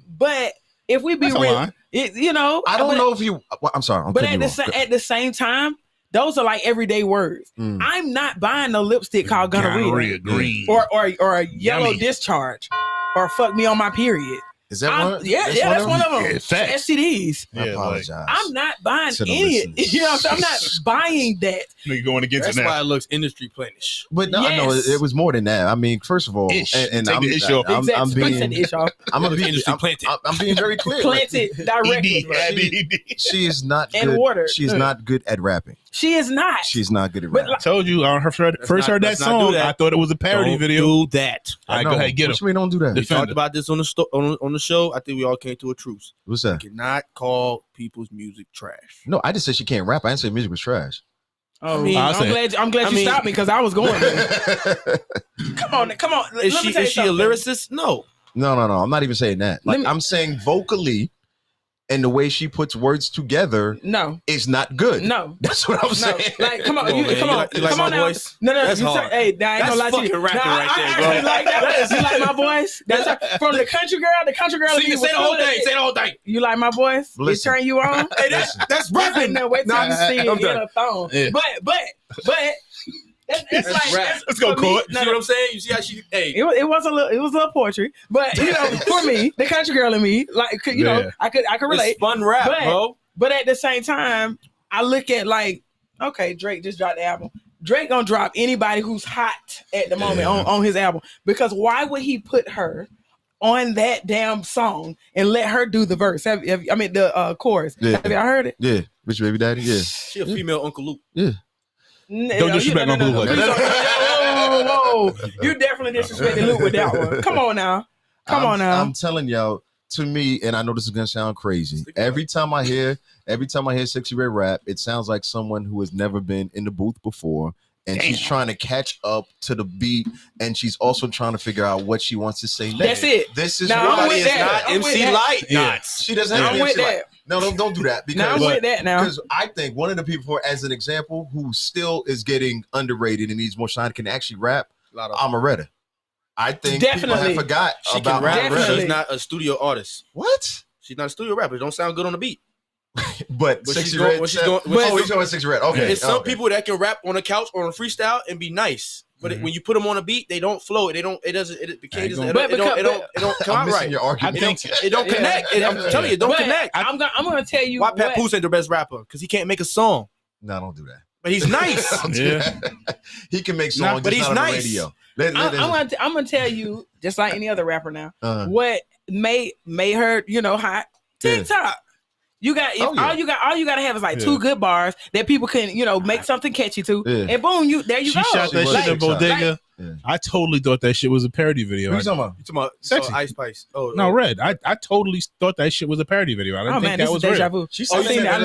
but if we be That's a real, line. I don't know if you. I'm sorry. But at the same time, those are like everyday words. I'm not buying no lipstick called gonorrhea green. or a yellow Yummy. discharge or fuck me on my period. Is that one? That's one of them. Yeah, facts. STDs. I apologize. I'm not buying To the any. listeners. I'm not buying that. Nigga going against That's it why now. it looks industry planish. But no, I know Yes. it was more than that. I mean, first of all, Ish. and Take I'm, the ish off. I'm Exactly. being, Put the ish off. I'm Look, industry planted. I'm being very clear. Plant it directly. She is not And good. water. She is not good at rapping. She is not. She's not good at But rapping. I told you on her first heard that let's not do song. that. I thought it was a parody Don't video. do that. I go ahead, get What him. you mean don't do that? We Defend talked it. about this on the on the show. I think we all came to a truce. What's You that? cannot call people's music trash. No, I just said she can't rap. I didn't say music was trash. Oh, I mean, I'm glad you stopped me because I was going there. Come on. Is Let me tell you she a something. lyricist? No. No. I'm not even saying that. Like, I'm saying vocally, and the way she puts words together No. is not good. No. That's what I'm saying. Like, come on, Come on, man. come on, You like come my on now. voice? No, That's you hard. hey, now I ain't That's gonna lie to you. fucking rapping right there, I bro. actually like that. You like my voice? That's from the country girl. The country girl. Say the whole thing. Say the whole thing. You like my voice? It Listen. turn you on? Hey, that's rapping. No, wait till you see it I'm in done. a thong. Yeah. But it's That's like rap. Let's go, for me, Court. You see what I'm saying? You see how she? Hey, it was a little poetry, but for me, the country girl in me, like I could relate. it's fun rap, But- bro. But at the same time, I look at like, okay, Drake just dropped the album. Drake gonna drop anybody who's hot at the moment on his album, because why would he put her on that damn song and let her do the verse? The chorus. Yeah. Have y'all heard it? Yeah, Rich Baby Daddy. Yeah, She a female Uncle Luke. yeah. Don't disrespect Uncle Luke like that. Whoa. You definitely disrespected Luke with that one. Come on now. I'm telling y'all. To me, and I know this is gonna sound crazy. Every time I hear Sexy Red rap, it sounds like someone who has never been in the booth before, and she's trying to catch up to the beat, and she's also trying to figure out what she wants to say next. That's it. This is Now, I'm why with it's that. not I'm with MC that. Light. Yeah. She doesn't have I'm to with MC Light. that. No, don't do that. Now I'm Because with that now. because I think one of the people, as an example, who still is getting underrated and needs more shine, can actually rap. Amaretta. I think people Definitely. have forgot She about can rap. Definitely. She's not a studio artist. What? She's not a studio rapper. It don't sound good on the beat. But But Sexy she's going- Red. when she's said- going- when oh, she's he's talking about Sexy Red. Okay. There's some okay. people that can rap on a couch or on a freestyle and be nice, but when you put them on a beat, they don't flow. It don't. It doesn't. It cadence. It don't come I'm out missing right. your argument. It don't connect. I'm telling you, it don't But connect. I'm gonna tell you Why what, Papoose ain't the best rapper? Because he can't make a song, No, don't do that. but he's nice. Don't do that. He can make songs, but just he's not on the nice. radio. I'm gonna tell you, just like any other rapper now, Uh-huh. what made her, hot. Yeah. TikTok. You got Oh, yeah. all you gotta have is like two good bars that people can make something catchy to, and boom, there you She go. shot that shit in Bodega. I totally thought that shit was a parody video. What you talking about? You talking about Sexy. Ice Spice? Oh No, Red. I totally thought that shit was a parody video. I didn't think that was deja real. vu. I seen it. I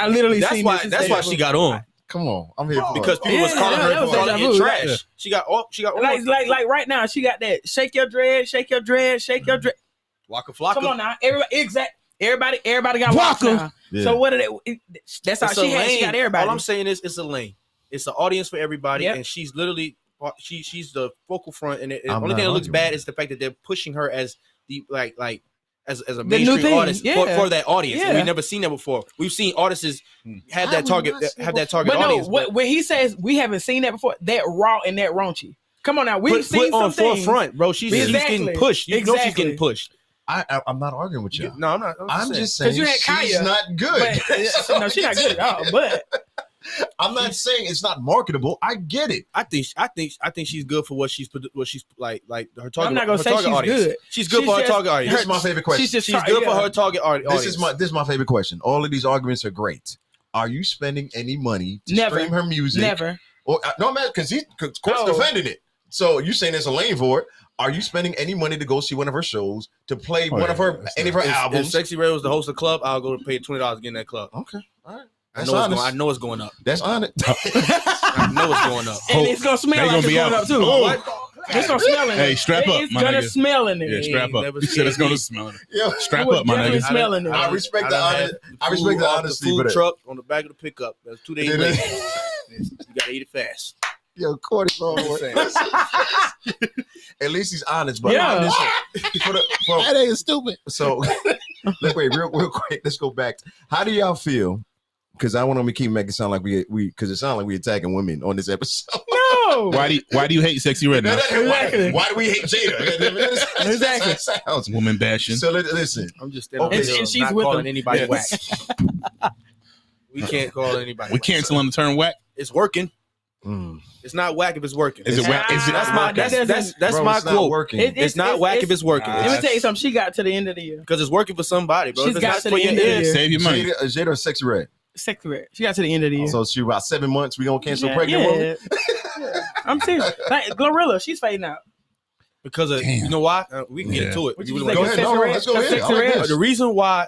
literally seen it. That's why she got on. Come on, I'm here for Because people was calling that was her deja vu. trash. Yeah. She got on. Like right now, she got that shake your dread, shake your dread, shake your dread. Waka Flocka. Come on now, everybody got Waka now. Yeah. So what are they? That's how she had. She got everybody. All I'm saying is, it's a lane. It's an audience for everybody, and she's literally she's the focal front. And the only thing that looks bad is the fact that they're pushing her as the as a mainstream artist for that audience. And we've never seen that before. We've seen artists have that target audience. But when he says we haven't seen that before, that raw and that raunchy. Come on now, we've seen on some things. forefront, bro. She's getting pushed. You know she's getting pushed. I'm not arguing with you. No, I'm not. I'm just saying you had Kaya, she's not good. No, she's not good at all. But I'm not saying it's not marketable. I get it. I think she's good for what she's like her target. I'm not gonna say she's audience. good. She's good for her target audience. This is my favorite question. She's good for her target audience. This is my favorite question. All of these arguments are great. Are you spending any money to stream her music? Never. Or no, man, because Court's defending it. So you saying there's a lane for it? Are you spending any money to go see one of her shows, to play one of her any of her albums? If Sexy Red was the host of the club, I'll go to pay $20 to get in that club. Okay, all right. I know it's going up. That's honest. I know it's going up. And it's gonna smell like it's going up too. It's gonna smell in there. Hey, strap up, It's my gonna nigga. smell in there. Yeah, strap up. You said it's gonna smell. Yeah. Strap up, my nigga. Smell in there. I respect the honesty. The food but truck on the back of the pickup. That's 2 days late. You gotta eat it fast. Yo, Court is wrong. At least he's honest, but Yeah. That ain't stupid. So, wait, real quick. Let's go back. How do y'all feel? Because I want to keep making it sound like we because it sounds like we attacking women on this episode. No. Why do you hate Sexy Red now? Why do we hate Jada? Exactly. Sounds. Woman bashing. So listen. I'm just Okay, and she's not with calling them. anybody whack. We can't call anybody. We cancel on the term whack. It's working. It's not whack if it's working. Is it whack? Is it? That's Bro, my it's not quote. working. It's not whack if it's working. Let me tell you something. She got to the end of the year. Because it's working for somebody, bro. She's If it's got not to for the your end of the ears, year. Save your money. Jada or Sexy Red? Sexy Red. She got to the end of the year. So she about 7 months. We gonna cancel pregnant woman. Yeah. I'm serious. Like Glorilla, she's fading out. because of you know why? We can get into it. What You you really think wanna of go Go ahead. ahead. Sexy No, Red? let's go ahead. Sexy I like Red? this. The reason why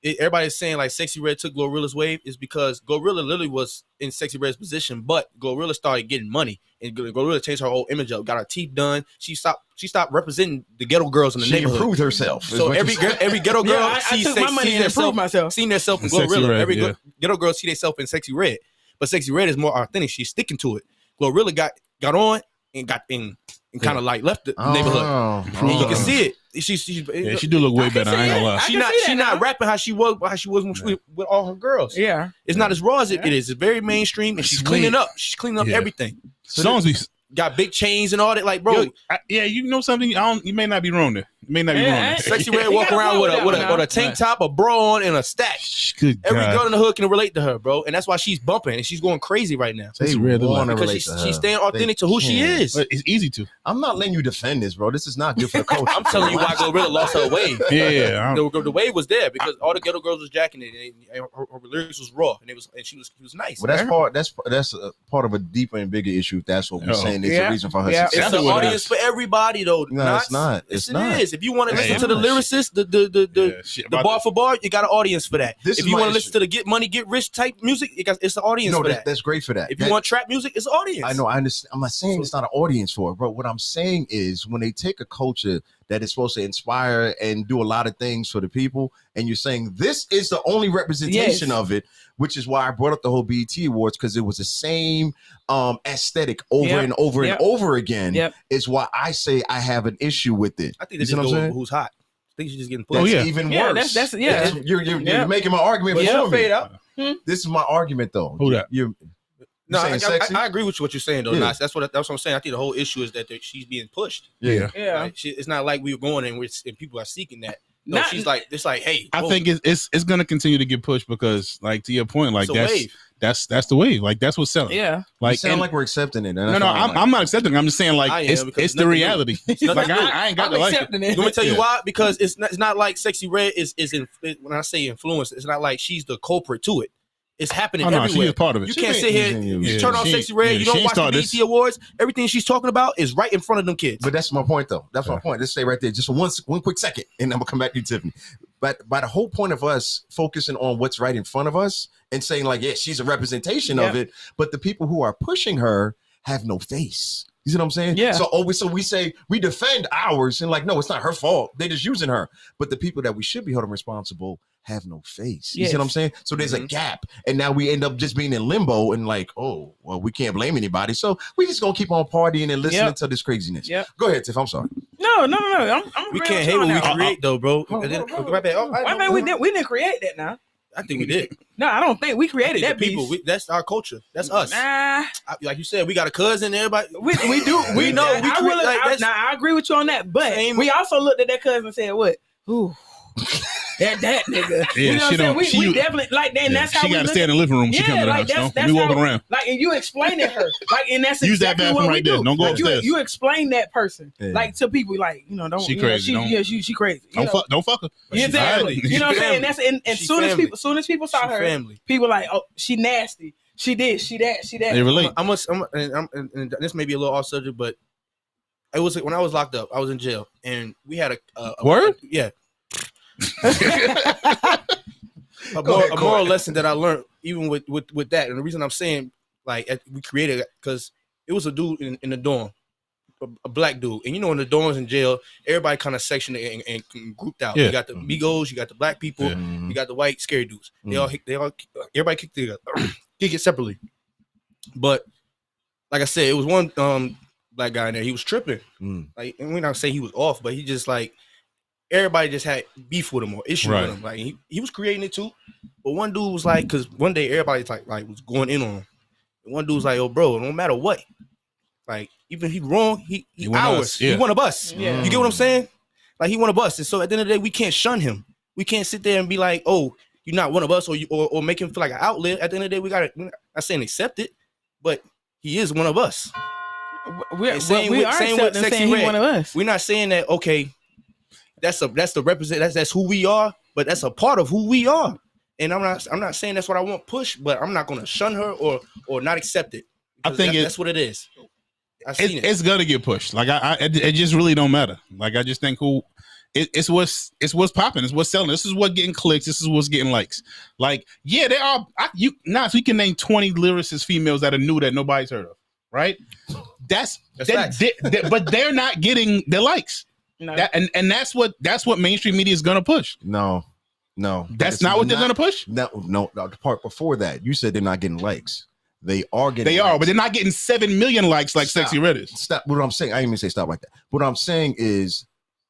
everybody's saying like Sexy Red took Glorilla's wave is because Glorilla literally was in Sexy Red's position, but Glorilla started getting money, and Glorilla changed her whole image up. Got her teeth done. She stopped representing the ghetto girls in the She neighborhood. improved herself. is So what every you're saying. every ghetto girl I took my money and improved myself. seen themselves in Sexy Glorilla. Red, Every yeah. ghetto girl see themselves in Sexy Red, but Sexy Red is more authentic. She's sticking to it. Glorilla got on and got in and kind of like left the neighborhood. And you can see it. She do look way better. I ain't gonna lie. She not rapping how she was with all her girls. Yeah. It's not as raw as it is. It's very mainstream, and she's Sweet. cleaning up. She's cleaning up Yeah. everything. Songs be. Got big chains and all that. Like, bro, You know something? You may not be wrong there. You may not be wrong there. Sexy Red walk around with a tank top, a bra on, and a stack. Good Every God. girl in the hood can relate to her, bro, and that's why she's bumping and she's going crazy right now. Sexy Red look like- Because she's staying authentic to who she is. But it's easy to. I'm not letting you defend this, bro. This is not good for the culture. I'm telling you why Glorilla lost her wave. Yeah. The wave was there because all the ghetto girls was jacking it, and her lyrics was raw, and she was nice. Well, that's part of a deeper and bigger issue. If that's what we're saying. It's the reason for her Yeah. success. It's an audience for everybody, though. No, it's not. Yes, It's not. it is. If you want to Hey, listen to the lyricist, the shit the about bar for bar, you got an audience for that. This If is you my want to issue. listen to the get money, get rich type music, it's an audience No, for that. that's great for that. If you want trap music, it's an audience. I know, I understand. I'm not saying it's not an audience for it, bro. What I'm saying is when they take a culture that is supposed to inspire and do a lot of things for the people, and you're saying this is the only representation of it, which is why I brought up the whole BET Awards, because it was the same aesthetic over and over and over again. Is why I say I have an issue with it. I think You they see what I'm just go saying? who's hot. I think she's just getting That's pushed. even Yeah, worse. that's You're making my argument But for she'll me. fade out. This is my argument, though. Who that? No, saying sexy? I agree with what you're saying, though. Yeah. Nas. That's what I'm saying. I think the whole issue is that she's being pushed. Yeah. Yeah. Right? It's not like we were going and people are seeking that. No, she's like, it's like, hey. I think it's going to continue to get pushed because, like, to your point, like that's the wave. Like that's what's selling. Yeah. Like, you sound like we're accepting it. No, I'm not accepting it. I'm just saying, like, it's the reality. Like I ain't got to like it. Let me tell you why. Because it's not like Sexy Red when I say influence, it's not like she's the culprit to it. It's happening everywhere. She is part of it. You can't sit here, you turn on Sexy Red, you don't watch the BET Awards. Everything she's talking about is right in front of them kids. But that's my point, though. That's my point. Let's stay right there. Just one quick second, and I'm going to come back to you, Tiffany. But by the whole point of us focusing on what's right in front of us and saying, like, yeah, she's a representation of it, but the people who are pushing her have no face. You see what I'm saying? Yeah. So we say we defend ours and like, no, it's not her fault. They're just using her. But the people that we should be holding responsible have no face. You see what I'm saying? So there's a gap. And now we end up just being in limbo and like, oh, well, we can't blame anybody. So we just gonna keep on partying and listening to this craziness. Yep. Go ahead, Tiff. I'm sorry. No. We can't hate what we create, though, bro. We didn't create that now. I think we did. No, I don't think we created that people. That's our culture. That's us. Like you said, we got a cousin. Everybody, we do. We know. I agree with you on that. But we also looked at that cousin and said, "What? Ooh, that nigga." Yeah, you know what I'm saying? We definitely like that. And that's how she got to stay in the living room. She come to the house. That's we walking around. Like, and you explaining her. Like, and that's use exactly that bathroom right there. Don't go upstairs. You explain that person like to people. Like, don't. She crazy. She crazy. Don't fuck her. Exactly. You know what I'm saying? That's and soon as people saw her, people like, oh, she nasty. She did. She that. They relate. And this may be a little off subject, but it was when I was locked up. I was in jail, and we had a word. Yeah. a moral lesson that I learned even with that, and the reason I'm saying like we created it because it was a dude in the dorm, a black dude, and in the dorms in jail, everybody kind of sectioned and grouped out. You got the Migos, you got the black people, you got the white scary dudes. They all everybody kicked together, kick it separately. But like I said, it was one black guy in there. He was tripping, like, and we not say he was off, but he just like. Everybody just had beef with him or issue with him. Like he was creating it too. But one dude was like, because one day everybody like was going in on him. And one dude was like, "Yo, bro, no matter what, like even if he wrong, he ours. He one of us. Yeah. You get what I'm saying? Like he one of us. And so at the end of the day, we can't shun him. We can't sit there and be like, oh, you're not one of us, or make him feel like an outlet. At the end of the day, we gotta. I'm not saying accept it, but he is one of us. We are saying he one of us. We're not saying that. Okay. That's the represent. That's who we are, but that's a part of who we are. And I'm not saying that's what I want push, but I'm not gonna shun her or not accept it. I think that's what it is. It's gonna get pushed. Like it just really don't matter. Like I just think it's what's popping. It's what's selling. This is what's getting clicks. This is what's getting likes. Like there are we can name 20 lyricists females that are new that nobody's heard of. Right? That's but they're not getting the likes. No. And that's what mainstream media is gonna push. No, that's not what they're gonna push. No. The part before that, you said they're not getting likes. They are getting. They are, but they're not getting 7 million likes like Sexy Red is. Stop. What I'm saying, I didn't even say stop like that. What I'm saying is,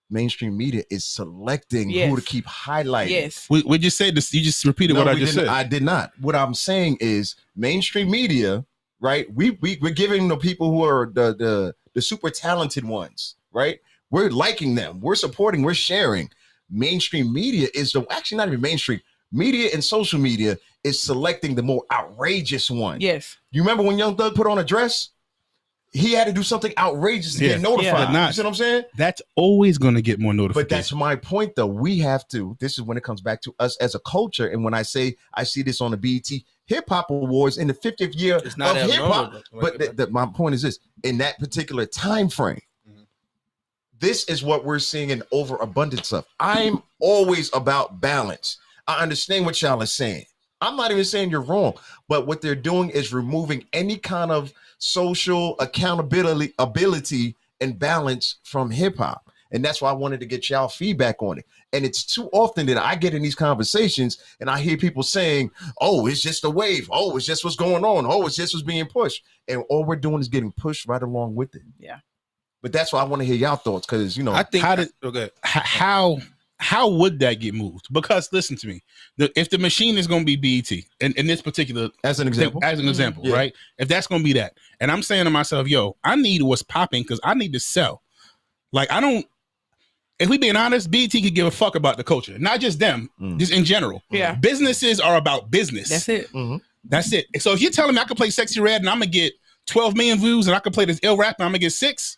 mainstream media is selecting who to keep highlighting. Yes, we just said this. You just repeated what I just said. I did not. What I'm saying is, mainstream media, right? We're giving the people who are the super talented ones, right? We're liking them. We're supporting. We're sharing. Mainstream media is actually not even mainstream media, and social media is selecting the more outrageous one. Yes. You remember when Young Thug put on a dress? He had to do something outrageous to get notified. You see what I'm saying? That's always going to get more notification. But that's my point, though. We have to. This is when it comes back to us as a culture. And when I say I see this on the BET Hip Hop Awards in the 50th year of hip hop, but my point is this: in that particular time frame. This is what we're seeing in overabundance of. I'm always about balance. I understand what y'all are saying. I'm not even saying you're wrong, but what they're doing is removing any kind of social ability and balance from hip hop. And that's why I wanted to get y'all feedback on it. And it's too often that I get in these conversations and I hear people saying, oh, it's just a wave. Oh, it's just what's going on. Oh, it's just what's being pushed. And all we're doing is getting pushed right along with it. Yeah. But that's why I want to hear y'all thoughts, because I think how would that get moved? Because listen to me, if the machine is going to be BET in this particular as an example, right? If that's going to be that, and I'm saying to myself, yo, I need what's popping because I need to sell. Like if we being honest, BET could give a fuck about the culture, not just them, just in general. Yeah. Businesses are about business. That's it. That's it. So if you're telling me I could play Sexy Red and I'm gonna get 12 million views, and I could play this ill rap and I'm gonna get 6.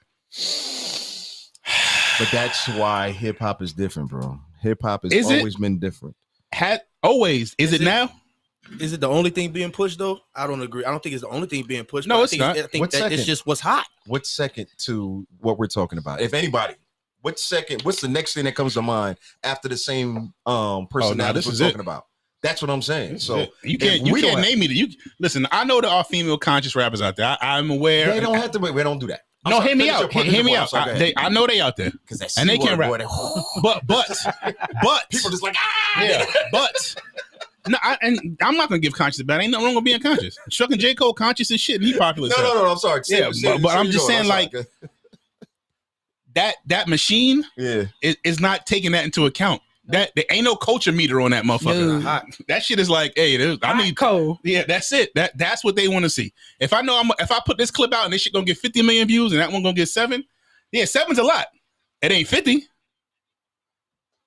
But that's why hip hop is different, bro. Hip hop has always been different. Always. Is it now? Is it the only thing being pushed though? I don't agree. I don't think it's the only thing being pushed. No, it's not. I think that it's just what's hot. What's second to what we're talking about? If anybody, what's the next thing that comes to mind after the same personality we're talking about? That's what I'm saying. So you can't name me. Listen, I know there are female conscious rappers out there. I'm aware. They don't have to. We don't do that. No, hear me out. Hear me out. I know they out there, and they can't rap. But People just like yeah. But no, I'm not gonna give conscious about it. Ain't nothing wrong with being conscious. Chuck and J. Cole conscious as shit, and he popular. No. I'm sorry. But I'm just saying, like that machine, is not taking that into account. That there ain't no culture meter on that motherfucker. No. That shit is like, hey, I need cold. Yeah, that's it. That's what they want to see. If I know if I put this clip out and this shit gonna get 50 million views and that one gonna get 7, yeah, 7's a lot. It ain't 50.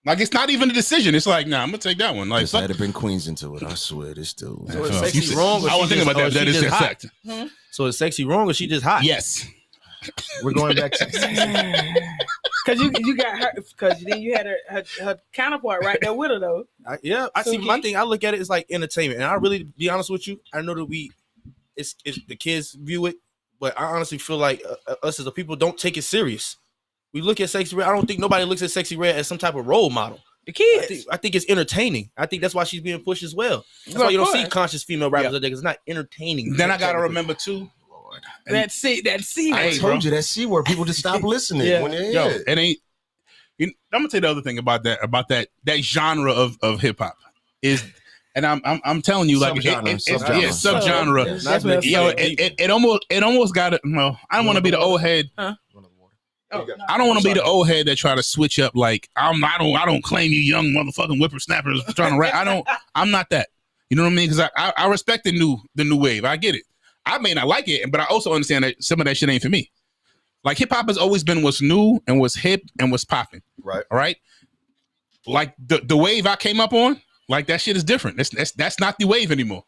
Like it's not even a decision. It's like, nah, I'm gonna take that one. Like, had to bring Queens into it. I swear, this still. So is Sexy wrong? I wasn't thinking about that. That is the fact. So is Sexy wrong or she just hot? Yes. We're going back to because you got her because then you had her counterpart right there with her though. I see. My thing, I look at it as like entertainment, and I really be honest with you. I know that it's the kids view it, but I honestly feel like us as a people don't take it serious. We look at Sexy Red. I don't think nobody looks at Sexy Red as some type of role model. The kids. I think it's entertaining. I think that's why she's being pushed as well. That's why you don't see conscious female rappers out there because it's not entertaining. Then I gotta remember too. That C I told you that C word. People just stop listening. When it ain't. I'm gonna tell you the other thing about that genre of hip hop is, and I'm telling you, like subgenre. It almost got it. No, I don't want to be the old head. I don't want to be the old head that try to switch up. Like I don't claim you young motherfucking whippersnappers trying to rap. I'm not that. You know what I mean? Because I respect the new wave. I get it. I may not like it, but I also understand that some of that shit ain't for me. Like hip hop has always been what's new and what's hip and what's popping. Right. All right. Like the wave I came up on, like that shit is different. That's not the wave anymore.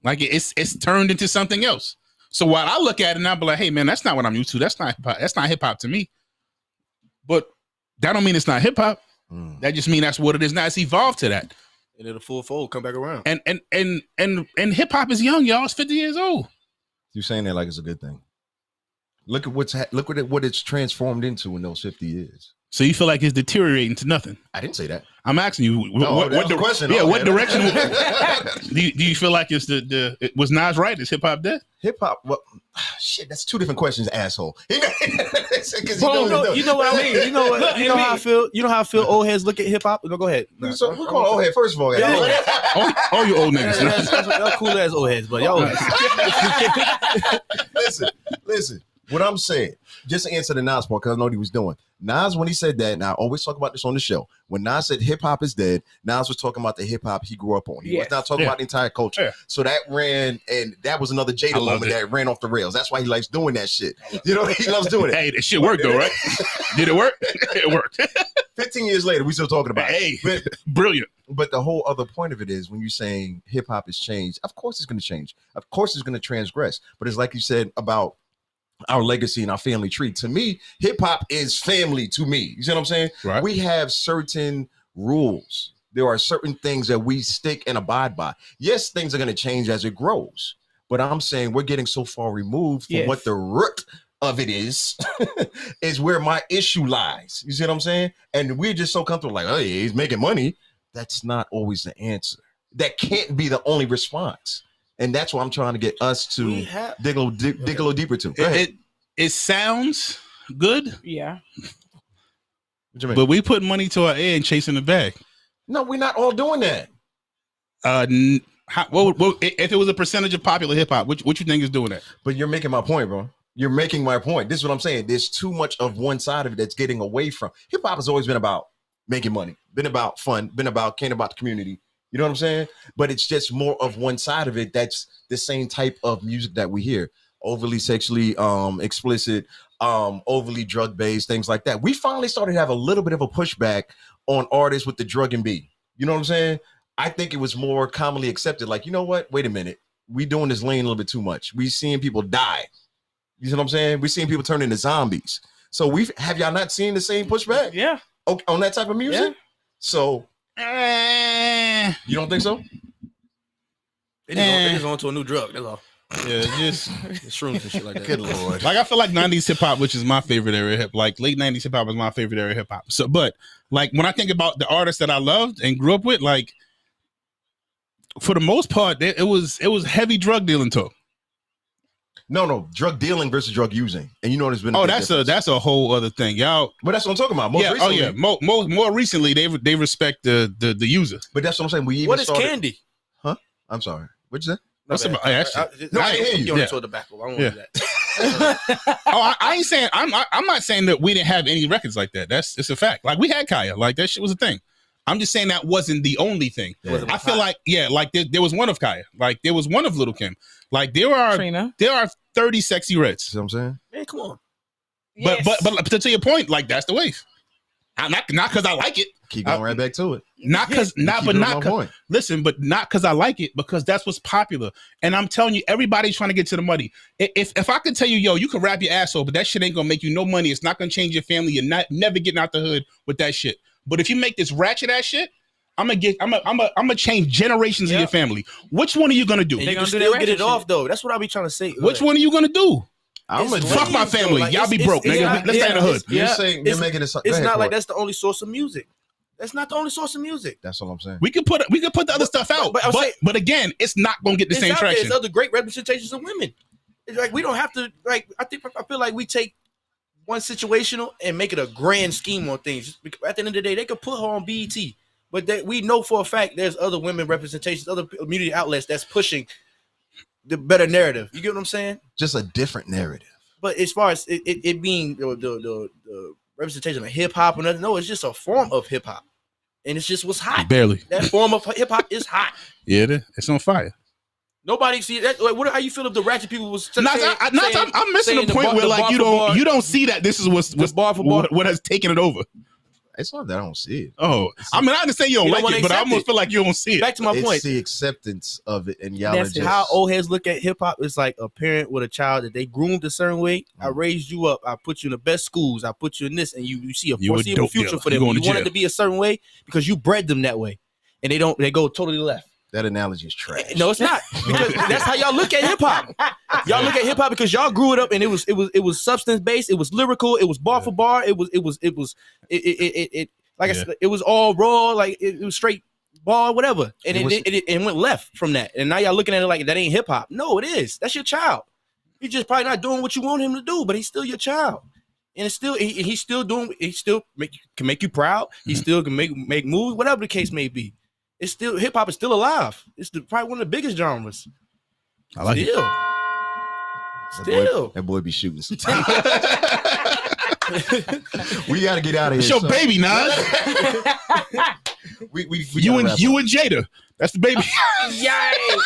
Like it's turned into something else. So while I look at it and I'll be like, hey man, that's not what I'm used to. That's not hip hop. That's not hip hop to me. But that don't mean it's not hip hop. That just means that's what it is now. It's evolved to that. And it'll full fold, come back around. And hip hop is young, y'all. It's 50 years old. You're saying that like it's a good thing. Look at what it's transformed into in those 50 years. So you feel like it's deteriorating to nothing? I didn't say that. I'm asking you. What question? Yeah, what direction? do you feel like it's was Nas right? Is hip hop dead? Hip hop. Well, shit. That's two different questions, asshole. You know what I mean. You know what? You know how I feel. You know how I feel. Old heads look at hip hop. No, go ahead. So we call old head first of all. All you old niggas. That's cool ass old heads, but y'all. Listen. What I'm saying, just to answer the Nas part, because I know what he was doing. Nas, when he said that, and I always talk about this on the show, when Nas said hip hop is dead, Nas was talking about the hip hop he grew up on. He was not talking about the entire culture. Yeah. So that ran, and that was another Jada moment that ran off the rails. That's why he likes doing that shit. You know, he loves doing it. Hey, that shit worked though, right? Did it work? It worked. 15 years later, we still talking about it. Hey, brilliant. But the whole other point of it is when you're saying hip hop has changed, of course it's going to change. Of course it's going to transgress. But it's like you said about our legacy and our family tree. To me, hip hop is family to me. You see what I'm saying? Right. We have certain rules. There are certain things that we stick and abide by. Yes, things are going to change as it grows. But I'm saying we're getting so far removed from what the root of it is where my issue lies. You see what I'm saying? And we're just so comfortable like, oh, yeah, he's making money. That's not always the answer. That can't be the only response. And that's what I'm trying to get us to dig a little deeper to. It sounds good. Yeah. But we put money to our head and chasing the bag. No, we're not all doing that. If it was a percentage of popular hip hop, what you think is doing that? But you're making my point, bro. You're making my point. This is what I'm saying. There's too much of one side of it that's getting away from. Hip hop has always been about making money, been about fun, been about caring about the community. You know what I'm saying? But it's just more of one side of it. That's the same type of music that we hear. Overly sexually explicit, overly drug based, things like that. We finally started to have a little bit of a pushback on artists with the drug and B. You know what I'm saying? I think it was more commonly accepted. Like, you know what? Wait a minute. We doing this lane a little bit too much. We seeing people die. You know what I'm saying? We seeing people turn into zombies. So have y'all not seen the same pushback? Yeah. On that type of music? Yeah. So you don't think so? They just on to a new drug. That's all. Yeah, just Shrooms and shit like that. Good Lord. like I feel like 90s hip hop, which is my favorite area of hip, like late 90s hip hop is my favorite area of hip hop. So, but like when I think about the artists that I loved and grew up with, like for the most part, it was heavy drug dealing talk. No, drug dealing versus drug using, and you know there's been. That's a whole other thing, y'all. But that's what I'm talking about. Recently, More recently, they respect the user. But that's what I'm saying. We even What is started, candy? Huh? I'm sorry. What'd you say? What's about? Actually, No, I hear you. You're Yeah. into tobacco. I don't Yeah. want that. I ain't saying I'm not saying that we didn't have any records like that. It's a fact. Like we had Kaya, like that shit was a thing. I'm just saying that wasn't the only thing. Yeah. I feel like there was one of Kaya, like there was one of Little Kim, like there are 30 sexy reds. See what I'm saying? Man, come on. But to your point, like that's the wave. Not because I like it. Keep going right back to it. Not because not because I like it, because that's what's popular. And I'm telling you, everybody's trying to get to the money. If I could tell you, yo, you can rap your ass off, but that shit ain't gonna make you no money. It's not gonna change your family. You're never getting out the hood with that shit. But if you make this ratchet ass shit, I'm gonna change generations of your family. Which one are you gonna do? And you can still get it off though. That's what I be trying to say. Which one are you gonna do? I'm gonna fuck my family. Like, y'all be broke, nigga. Let's stay in the hood. You're saying you're making this. It's not like that's the only source of music. That's not the only source of music. That's all I'm saying. We could put the other stuff out, but again, it's not gonna get the same traction. There's other great representations of women. It's like we don't have to like. I feel like we take one situational and make it a grand scheme on things. Just because at the end of the day, they could put her on BET, but we know for a fact there's other women representations, other community outlets that's pushing the better narrative. You get what I'm saying? Just a different narrative. But as far as it being the representation of hip hop and nothing, no, it's just a form of hip hop, and it's just what's hot. Barely. That form of hip hop is hot. Yeah, it's on fire. Nobody see that. Like, how you feel if the ratchet people was? I'm missing the point where like you don't see that this is what's bar for bar what has taken it over. It's not that I don't see it. Oh, I mean, I understand you don't like it, but I almost feel like you don't see it. Back to my point. It's the acceptance of it, and y'all That's just how old heads look at hip hop. It's like a parent with a child that they groomed a certain way. I raised you up. I put you in the best schools. I put you in this, and you see a foreseeable future for them. You wanted to be a certain way because you bred them that way, and they go totally left. That analogy is trash. No, it's not, because that's how y'all look at hip hop. Y'all look at hip hop because y'all grew it up, and it was substance based. It was lyrical. It was bar for bar. It was like I said, it was all raw. Like it was straight bar, whatever. And it went left from that. And now y'all looking at it like that ain't hip hop. No, it is. That's your child. He's just probably not doing what you want him to do, but he's still your child. And it's still he's still doing. He still can make you proud. He still can make moves, whatever the case may be. It's still hip hop is still alive. It's probably one of the biggest genres. I like it. Still. That boy be shooting. We got to get out of here. It's your baby, Nas. You and Jada. That's the baby. Yikes.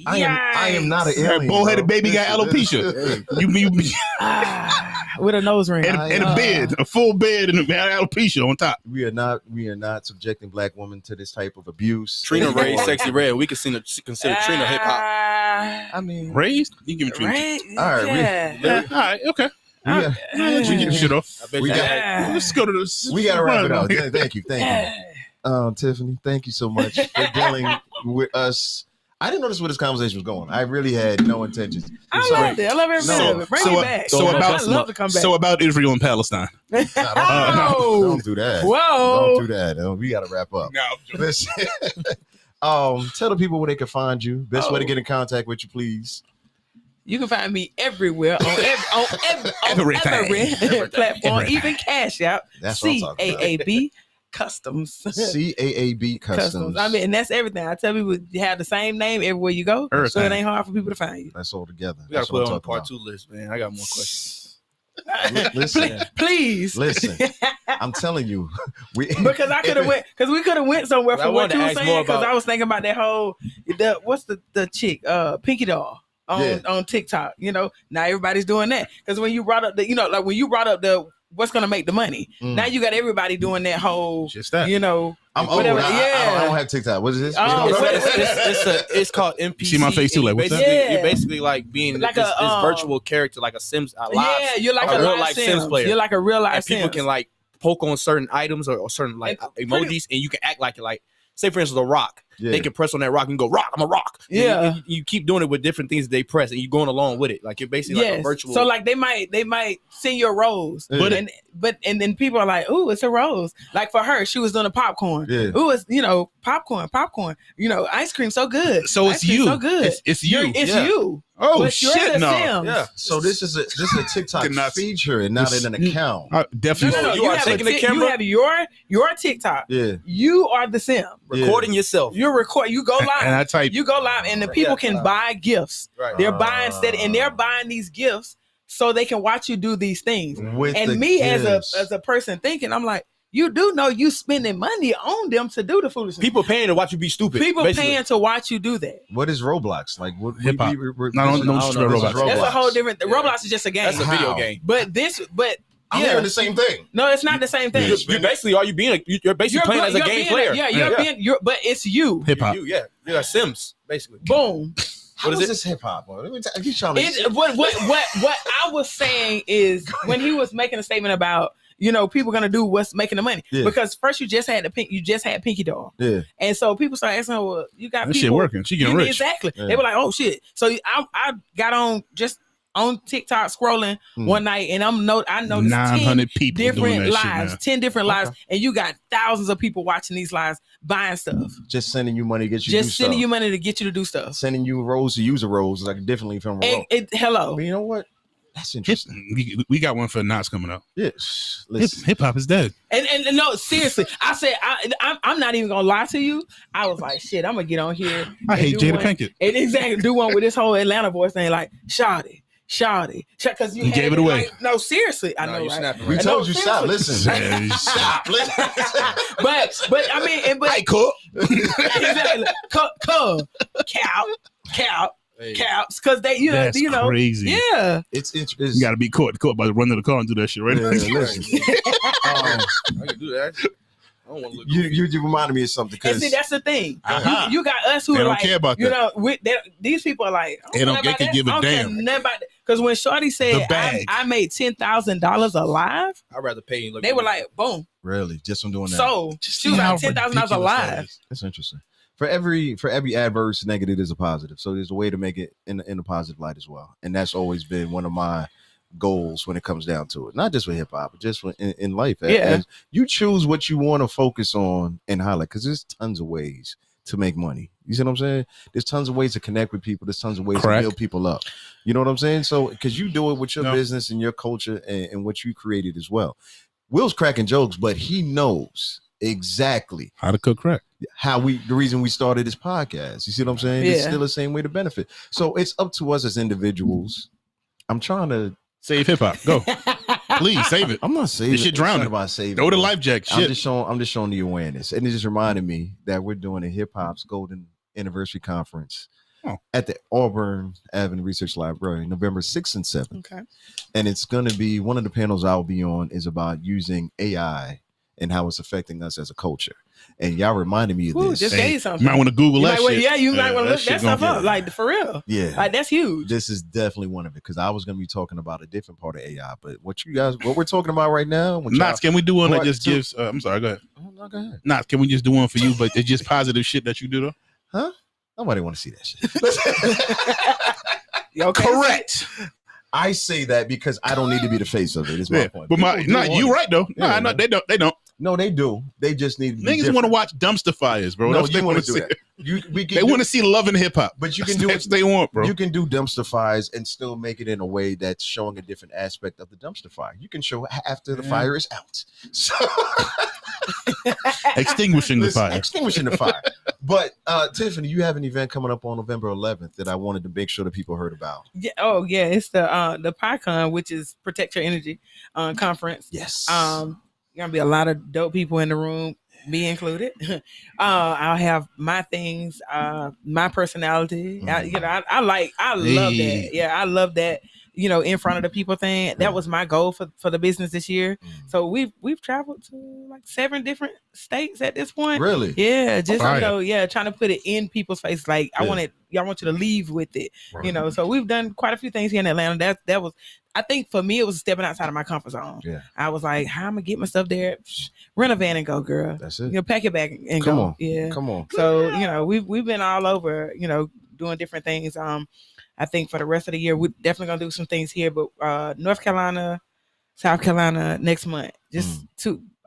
I am not an alien. Bullheaded baby got alopecia. You with a nose ring and a beard, a full beard, and alopecia on top. We are not subjecting Black women to this type of abuse. Trina raised Sexy Red. We consider Trina hip hop. I mean, raised. You give me Trina. All right, all right, okay. We get shit off. Let's go to this. We gotta wrap it up. Thank you. Tiffany, thank you so much for dealing with us. I didn't notice where this conversation was going. I really had no intentions. I loved it. I love every minute of it. Bring it back. I love to come back. So about Israel and Palestine. Don't do that. Whoa. Don't do that. We got to wrap up. No. Listen. Tell the people where they can find you. Best way to get in contact with you, please. You can find me everywhere on every platform, even Cash App. That's what I'm talking about. CAAB Customs. CAAB Customs. I mean, and that's everything. I tell people you have the same name everywhere you go, so it ain't hard for people to find you. That's all together. We got to put it on part 2 list, man. I got more questions. Listen, please. Listen, I'm telling you, because I could have went, because we could have went somewhere from what you were saying. Because I was thinking about that whole, what's the chick, Pinky Doll. on TikTok. You know, now everybody's doing that because when you brought up when you brought up the what's gonna make the money, now you got everybody doing that whole Just that. you know. I'm old. Whatever. I don't have TikTok. What is this? It's called NPC. See my face too, like, what's that? You're basically like being Like this a, virtual character, like a Sims. Yeah, you're like a real live life Sims player. You're like a real life And people Sims. can like poke on certain items or certain like emojis, and you can act like it. Like, say for instance, a rock. Yeah. They can press on that rock and go, rock, I'm a rock. Yeah. And you keep doing it with different things they press, and you're going along with it. Like, you're basically like a virtual. So like they might send you a rose, and then people are like, "Ooh, it's a rose." Like for her, she was doing a popcorn. Yeah. Ooh, it's popcorn. You know, ice cream so good. So Ice it's cream you. So good. It's you. It's you. Oh But you're shit! the No. Sims. Yeah. So this is a TikTok Cannot- feature and not in an account. Definitely. No. You You are have taking the camera? You have your TikTok. Yeah. You are the Sim. recording yourself. You record. You go live. And I type. You go live, and the people can buy gifts. Right. They're buying and they're buying these gifts so they can watch you do these things. With the And me gifts. as a person thinking, I'm like, you do know you spending money on them to do the foolishness. People paying to watch you be stupid. People basically. paying to watch you do that. What is Roblox? Like what Hip hop. No, don't this is Roblox. That's a whole Roblox. different. Roblox is just a game. That's a video How? game. But I'm hearing the same thing. No, it's not the same thing. You're basically you're basically playing as a game player. But it's you. Hip hop. You're a Sims basically. Boom. How What is is it? this hip hop? You trying to What I was saying is when he was making a statement about people gonna do what's making the money because first you just had Pinky Doll, and so people start asking, well, you got That people shit working. She getting rich. exactly. They were like, oh shit. So I got on just on TikTok scrolling one night, and I noticed 900 people doing different that shit lives, now. 10 different lives, and you got thousands of people watching these lives buying stuff, just sending you money to get you just to do sending stuff. you money to get you to do stuff. Sending you roles to use a rose like differently from a role. Hello. But you know what? That's Hip, interesting. we got one for Knots coming up. Yes. Listen. Hip hop is dead. And no, seriously, I said I'm not even gonna lie to you. I was like, shit, I'm gonna get on here. I hate do Jada one- Pinkett. And exactly do one with this whole Atlanta voice thing, like Shawty, because you gave it away. Like, no, seriously, I know, you right? snapping We right. told No, you stop. seriously. Listen. Stop. Listen. But I mean, but cool. exactly, caps, because they, That's crazy. yeah. It's You got to be caught about to run to the car and do that shit, right? Yeah, listen. I can do that. I don't want to look. You reminded me of something And because see, that's the thing. Uh-huh. You got us who They are don't like, care about that. These people are like, They don't get to give a damn. Because when Shorty The said, bag. I made $10,000 alive, I'd rather pay and look. they were like, boom. really just from doing that. So Just she was see how like $10,000 ridiculous alive. that is. That's interesting. For every adverse negative, there's a positive. So there's a way to make it in a positive light as well. And that's always been one of my goals when it comes down to it. Not just with hip hop, but just in life. Yeah. As you choose what you want to focus on and highlight, because there's tons of ways to make money. You see what I'm saying? There's tons of ways to connect with people. There's tons of ways Correct. to build people up. You know what I'm saying? So because you do it with your No. business and your culture and what you created as well. Will's cracking jokes, but he knows exactly How to cook crack. the reason we started this podcast. You see what I'm saying? It's Yeah. still the same way to benefit. So it's up to us as individuals. I'm trying to. Save hip hop. Go. Please save it. I'm not saving. This shit drowning. It's not about saving. Throw the bro. life jack. I'm Shit. just showing the awareness, and it just reminded me that we're doing a hip hop's golden anniversary conference at the Auburn Avenue Research Library, November 6th and 7th. Okay. And it's going to be one of the panels I'll be on is about using AI and how it's affecting us as a culture. And y'all reminded me of Ooh, this. just Hey, gave you you something. might want to Google You that might wanna- shit. yeah, you might want to look shit that stuff gonna up. Like, for real. Yeah. Like, that's huge. This is definitely one of it because I was going to be talking about a different part of AI, but what we're talking about right now. get. Knots, can we do one that Part just two. gives? I'm sorry. Go ahead. Oh, no, go ahead. Knots, can we just do one for you? But it's just positive shit that you do though. Huh? Nobody want to see that shit. Okay. Correct. I say that because I don't need to be the face of it. Is my Yeah. point. But People do want you it. right though. No, Yeah, I know man. they don't. They don't. No, they do. They just need to be Niggas different. want to watch dumpster fires, bro. No, That's what you they want want to to do see. that. We can They do- want to see love in hip hop. But you can That's do what they want, bro. You can do dumpster fires and still make it in a way that's showing a different aspect of the dumpster fire. You can show after the fire is out. So Extinguishing the Listen, fire. extinguishing the fire. But Tiffany, you have an event coming up on November 11th that I wanted to make sure that people heard about. Yeah. Oh, yeah. It's the PyCon, which is Protect Your Energy conference. Yes. Gonna be a lot of dope people in the room. me included. I'll have my things, my personality. I love that. Yeah, I love that. In front of the people thing. That was my goal for the business this year. So we've traveled to like 7 different states at this point. Really? Yeah, just Fire. trying to put it in people's face. Like I want you to leave with it. Right. So we've done quite a few things here in Atlanta. That was, I think for me, it was stepping outside of my comfort zone. Yeah. I was like, how am I gonna get my stuff there? Rent a van and go, girl. That's it. Pack it back and Come go. on. Yeah. Come on. So, we've been all over, doing different things. I think for the rest of the year, we're definitely gonna do some things here, but North Carolina, South Carolina next month. Just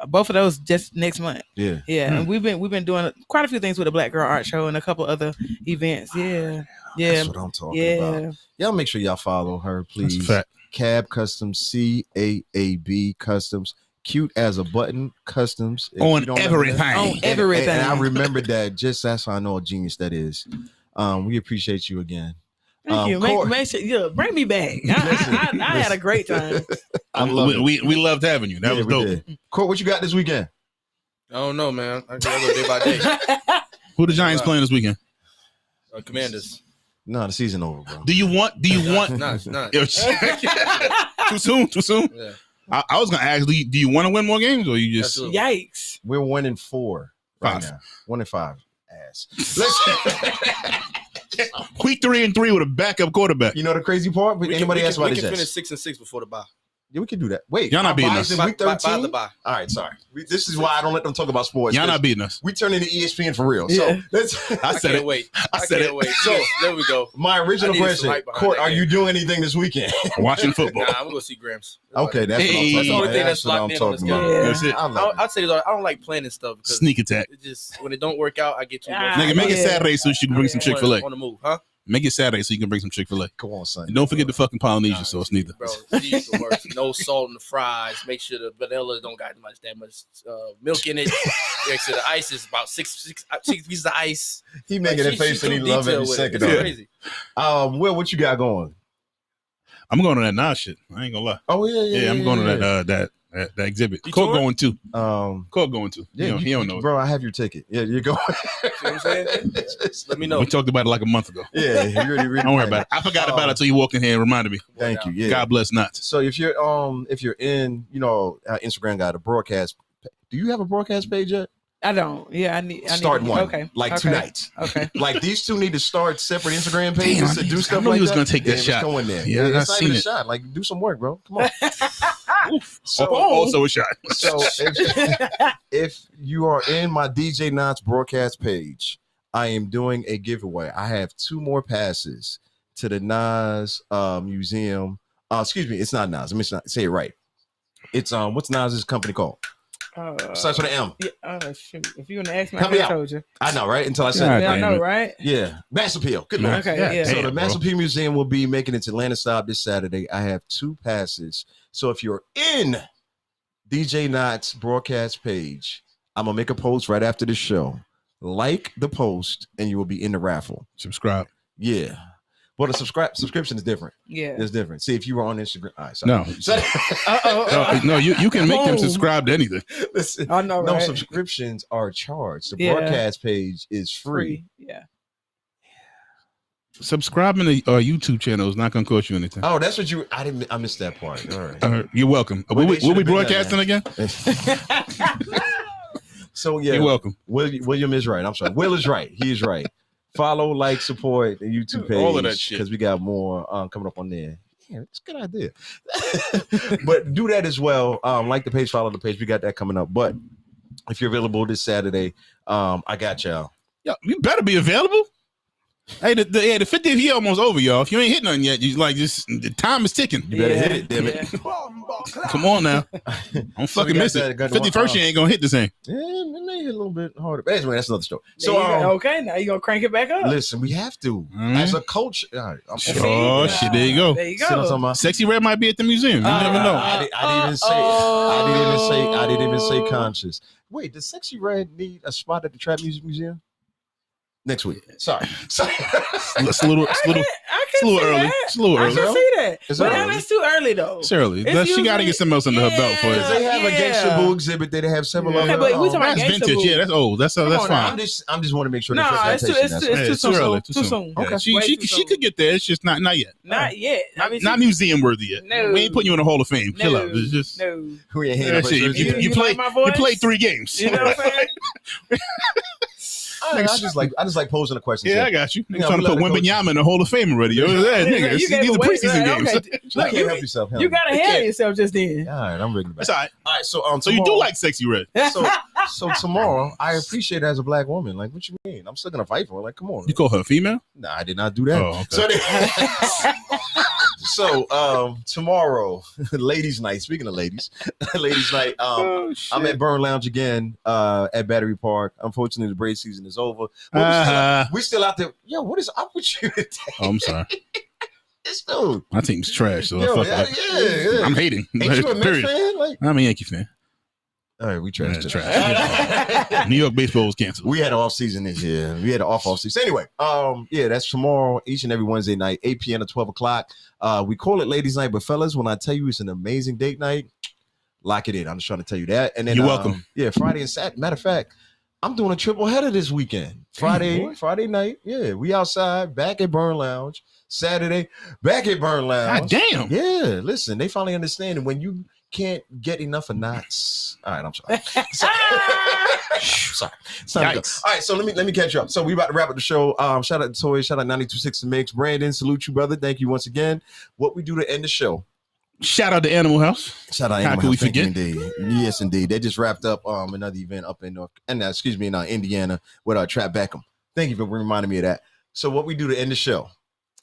both of those just next month. Yeah. Yeah. And we've been doing quite a few things with the Black Girl Art Show and a couple other events. Yeah. Yeah. That's what I'm talking about. Y'all make sure y'all follow her, please. CAAB Customs, CAAB Customs. Cute as a button customs. On everything. On everything. And I remembered that. Just that's how I know a genius that is. We appreciate you again. Thank you. Make sure, bring me back. I had a great time. We loved having you. That was dope. Court, what you got this weekend? I don't know, man. I gotta go day by day. Who the Giants playing this weekend? Commanders. No, the season over, bro. Do you want? No, it's not. Too soon. Yeah. I was gonna ask, do you want to win more games, or you just Absolutely. Yikes? We're 1-4 right 5. now. 1-5. Ass. We 3-3 with a backup quarterback. You know the crazy part? Anybody ask about we this? can finish 6-6 before the bye. Yeah, we can do that. Wait, y'all not beating us. us. Week 13? By the bye. All right, sorry. This is why I don't let them talk about sports. Y'all not beating us. We turn into ESPN for real. Yeah. So let's. I said can't it. wait. I said can't it. wait. So there we go. My original I needed question, some hype behind Court, that are you game. doing anything this weekend? Watching football. Nah, I'm gonna see Grams. Okay, that's Hey. what I'm talking That's the only about. thing That's that's what I'm locked in on talking this about. game. That's it. I love I'd say I don't like planning stuff because Sneak attack. it just when it don't work out, I get too Nigga, make it Yeah. Saturday so you can bring some Chick-fil-A. on the move, huh? Make it Saturday so you can bring some Chick-fil-A. Come on, son. And don't forget the fucking Polynesian sauce neither. Bro, she's the worst. No salt in the fries. Make sure the vanilla don't got that much milk in it. Next to the ice is about six pieces of ice. He making that face and he love every second It's of it. crazy. Will, what you got going? I'm going to that Nas shit. I ain't gonna lie. Oh yeah. I'm going to that exhibit. You Court touring? going too. Court Going to. Yeah, He don't know. bro. I have your ticket. Yeah, you're going. See what I'm saying? Let me know. We talked about it like a month ago. Yeah, you already Don't worry about it. I forgot about it until you walked in here and reminded me. Thank you. Yeah. God bless nuts. So if you're in, Instagram got a broadcast. Do you have a broadcast page yet? I don't. Yeah, I need Start one. Okay. Like okay. tonight. Okay. Like these two need to start separate Instagram Damn, pages to do I stuff knew like he was that. gonna take that Yeah, shot. Let's go in there. Yeah, it's I not seen even a it. shot. Like do some work, bro. Come on. So, Also a shot. So if you are in my DJ Knots broadcast page, I am doing a giveaway. I have 2 more passes to the Nas museum. Excuse me, it's not Nas. Let me say it right. It's what's Nas's company called? Starts with an M. Yeah, shoot. If you gonna ask me, Help me I out. told you. I know, right? Until I said God it. Yeah, I damn know, it. right? Yeah, Mass Appeal. Good man. Okay, God yeah. So damn, the bro. Mass Appeal Museum will be making its Atlanta stop this Saturday. I have 2 passes. So if you're in DJ Knots broadcast page, I'm gonna make a post right after the show. Like the post, and you will be in the raffle. Subscribe. Yeah. Well, the subscription is different. Yeah. It's different. See, if you were on Instagram, all right, sorry. No. No, you can make them Boom. subscribe to anything. Listen, I know, no right? subscriptions are charged. The Yeah. broadcast page is free. Yeah. Subscribing to our YouTube channel is not going to cost you anything. Oh, that's what I missed that part. All right. You're welcome. Well, they Will we should've been broadcasting again? So yeah, You're welcome. William is right. I'm sorry. Will is right. He is right. Follow, like, support the YouTube page. All of that shit. Because we got more coming up on there. Yeah, it's a good idea. But do that as well. Like the page, follow the page. We got that coming up. But if you're available this Saturday, I got y'all. Yo, you better be available. Hey, the 50th year almost over, y'all. If you ain't hit nothing yet, you like just the time is ticking. You better hit it, damn it. Come on now. Don't So we fucking got miss that it. going on. 51st year ain't gonna hit the same. Yeah, it may hit a little bit harder. But anyway, that's another story. So So okay, now you gonna crank it back up. listen, we have to. As a coach. All right, I'm Oh shit, there you go. There you See what I'm talking go. about? Sexy Red might be at the museum. You never know. I didn't even say conscious. Wait, does Sexy Red need a spot at the Trap Music Museum? Next week. Sorry. It's a little early. It's a little I early. can see that. It's But early. it's too early though. It's early. It's She got to usually- get something else under her belt for Yeah. it. They have a Gangsta Boo exhibit. They have several Okay, other. but we talking about That's Gangsta vintage. Boo. Yeah, that's old. That's Come on now, fine. I'm just want to make sure. No, there's it's too representation. Yeah, too it's too early. Too soon. Yeah, Okay. She Way too soon. could get there. It's just not yet. Not yet. I mean, Not museum worthy yet. No. We ain't putting you in the Hall of Fame. Chill out. No. It's just No. We ain't Yeah, handing shit, you You played like my voice? you played 3 games. You know what I'm saying? I just like posing a question. Yeah, I got you. Nigga Yeah, trying we to put let the coach- Wembenyama in the Hall of Fame already. Yo, yeah, nigga. You gave These are away- preseason right, games. okay. You Look, can't help yourself. You gotta handle yourself just then. All right, I'm rigging it back. That's all right. All right, so So you do tomorrow- like Sexy Red? so tomorrow I appreciate it as a black woman. Like, what you mean? I'm still gonna fight for her. Like, come on. You call her a female? Nah, I did not do that. Oh, okay. So tomorrow, ladies' night. Speaking of ladies, ladies' night. I'm at Burn Lounge again at Battery Park. Unfortunately, the braid season is over. But we still out there. Yo, what is up with you today? Oh, I'm sorry. This dude. My team's trash. So Yo, fuck yeah, that. yeah. I'm hating. Ain't you a Mets Period. fan? Like, I'm a Yankee fan. all right, we trash. Yeah, too. trash. New York baseball was canceled. We had an off season this year. We had an off season. Anyway, yeah, that's tomorrow, each and every Wednesday night, 8 p.m. to 12 o'clock. We call it Ladies' Night, but fellas, when I tell you it's an amazing date night, lock it in. I'm just trying to tell you that. And then You're welcome. Yeah, Friday and Saturday. Matter of fact, I'm doing a triple header this weekend. Friday night. Yeah, we outside back at Burn Lounge. Saturday, back at Burn Lounge. God damn. Yeah, listen, they finally understand it when you can't get enough of knots. All right, I'm sorry. Sorry. It's time to go. Yikes. All right, so let me catch you up. So we about to wrap up the show. Shout out to Toy, shout out 926 Mix. Brandon, salute you, brother. Thank you once again. What we do to end the show. Shout out to Animal House. Shout out How Animal could we House. Thank you forget? indeed. Yes, indeed. They just wrapped up another event up in Indiana with Trap Beckham. Thank you for reminding me of that. So what we do to end the show,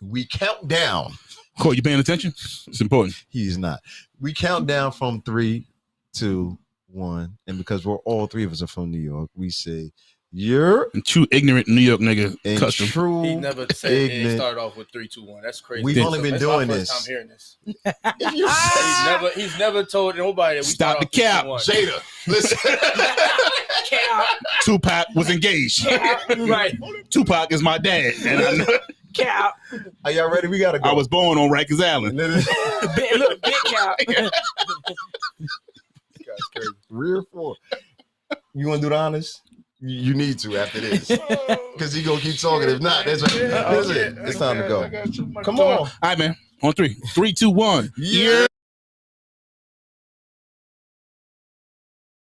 we count down. Court, you paying attention? It's important. He's not. We count down from 3, 2, 1, and because we're all 3 of us are from New York, we say you're And true ignorant New York nigga in custom. true. He never said it ignorant. started off with 3, 2, 1. That's crazy. We've only been That's doing my this. first time hearing this. If you say He's never told nobody that we Stop start the off cap, 3, 2, 1. Jada, listen. Tupac was engaged. Right. Tupac is my dad. And I know Cap. Are y'all ready? We gotta go. I was born on Rikers Island. Look, big cap. This guy's crazy. 3 or 4. You want to do the honors? You need to after this, because he gonna keep talking. If not, that's right. That's it. It's time to go. Come on. All right, man. On 3. 3, 2, 1. Yeah.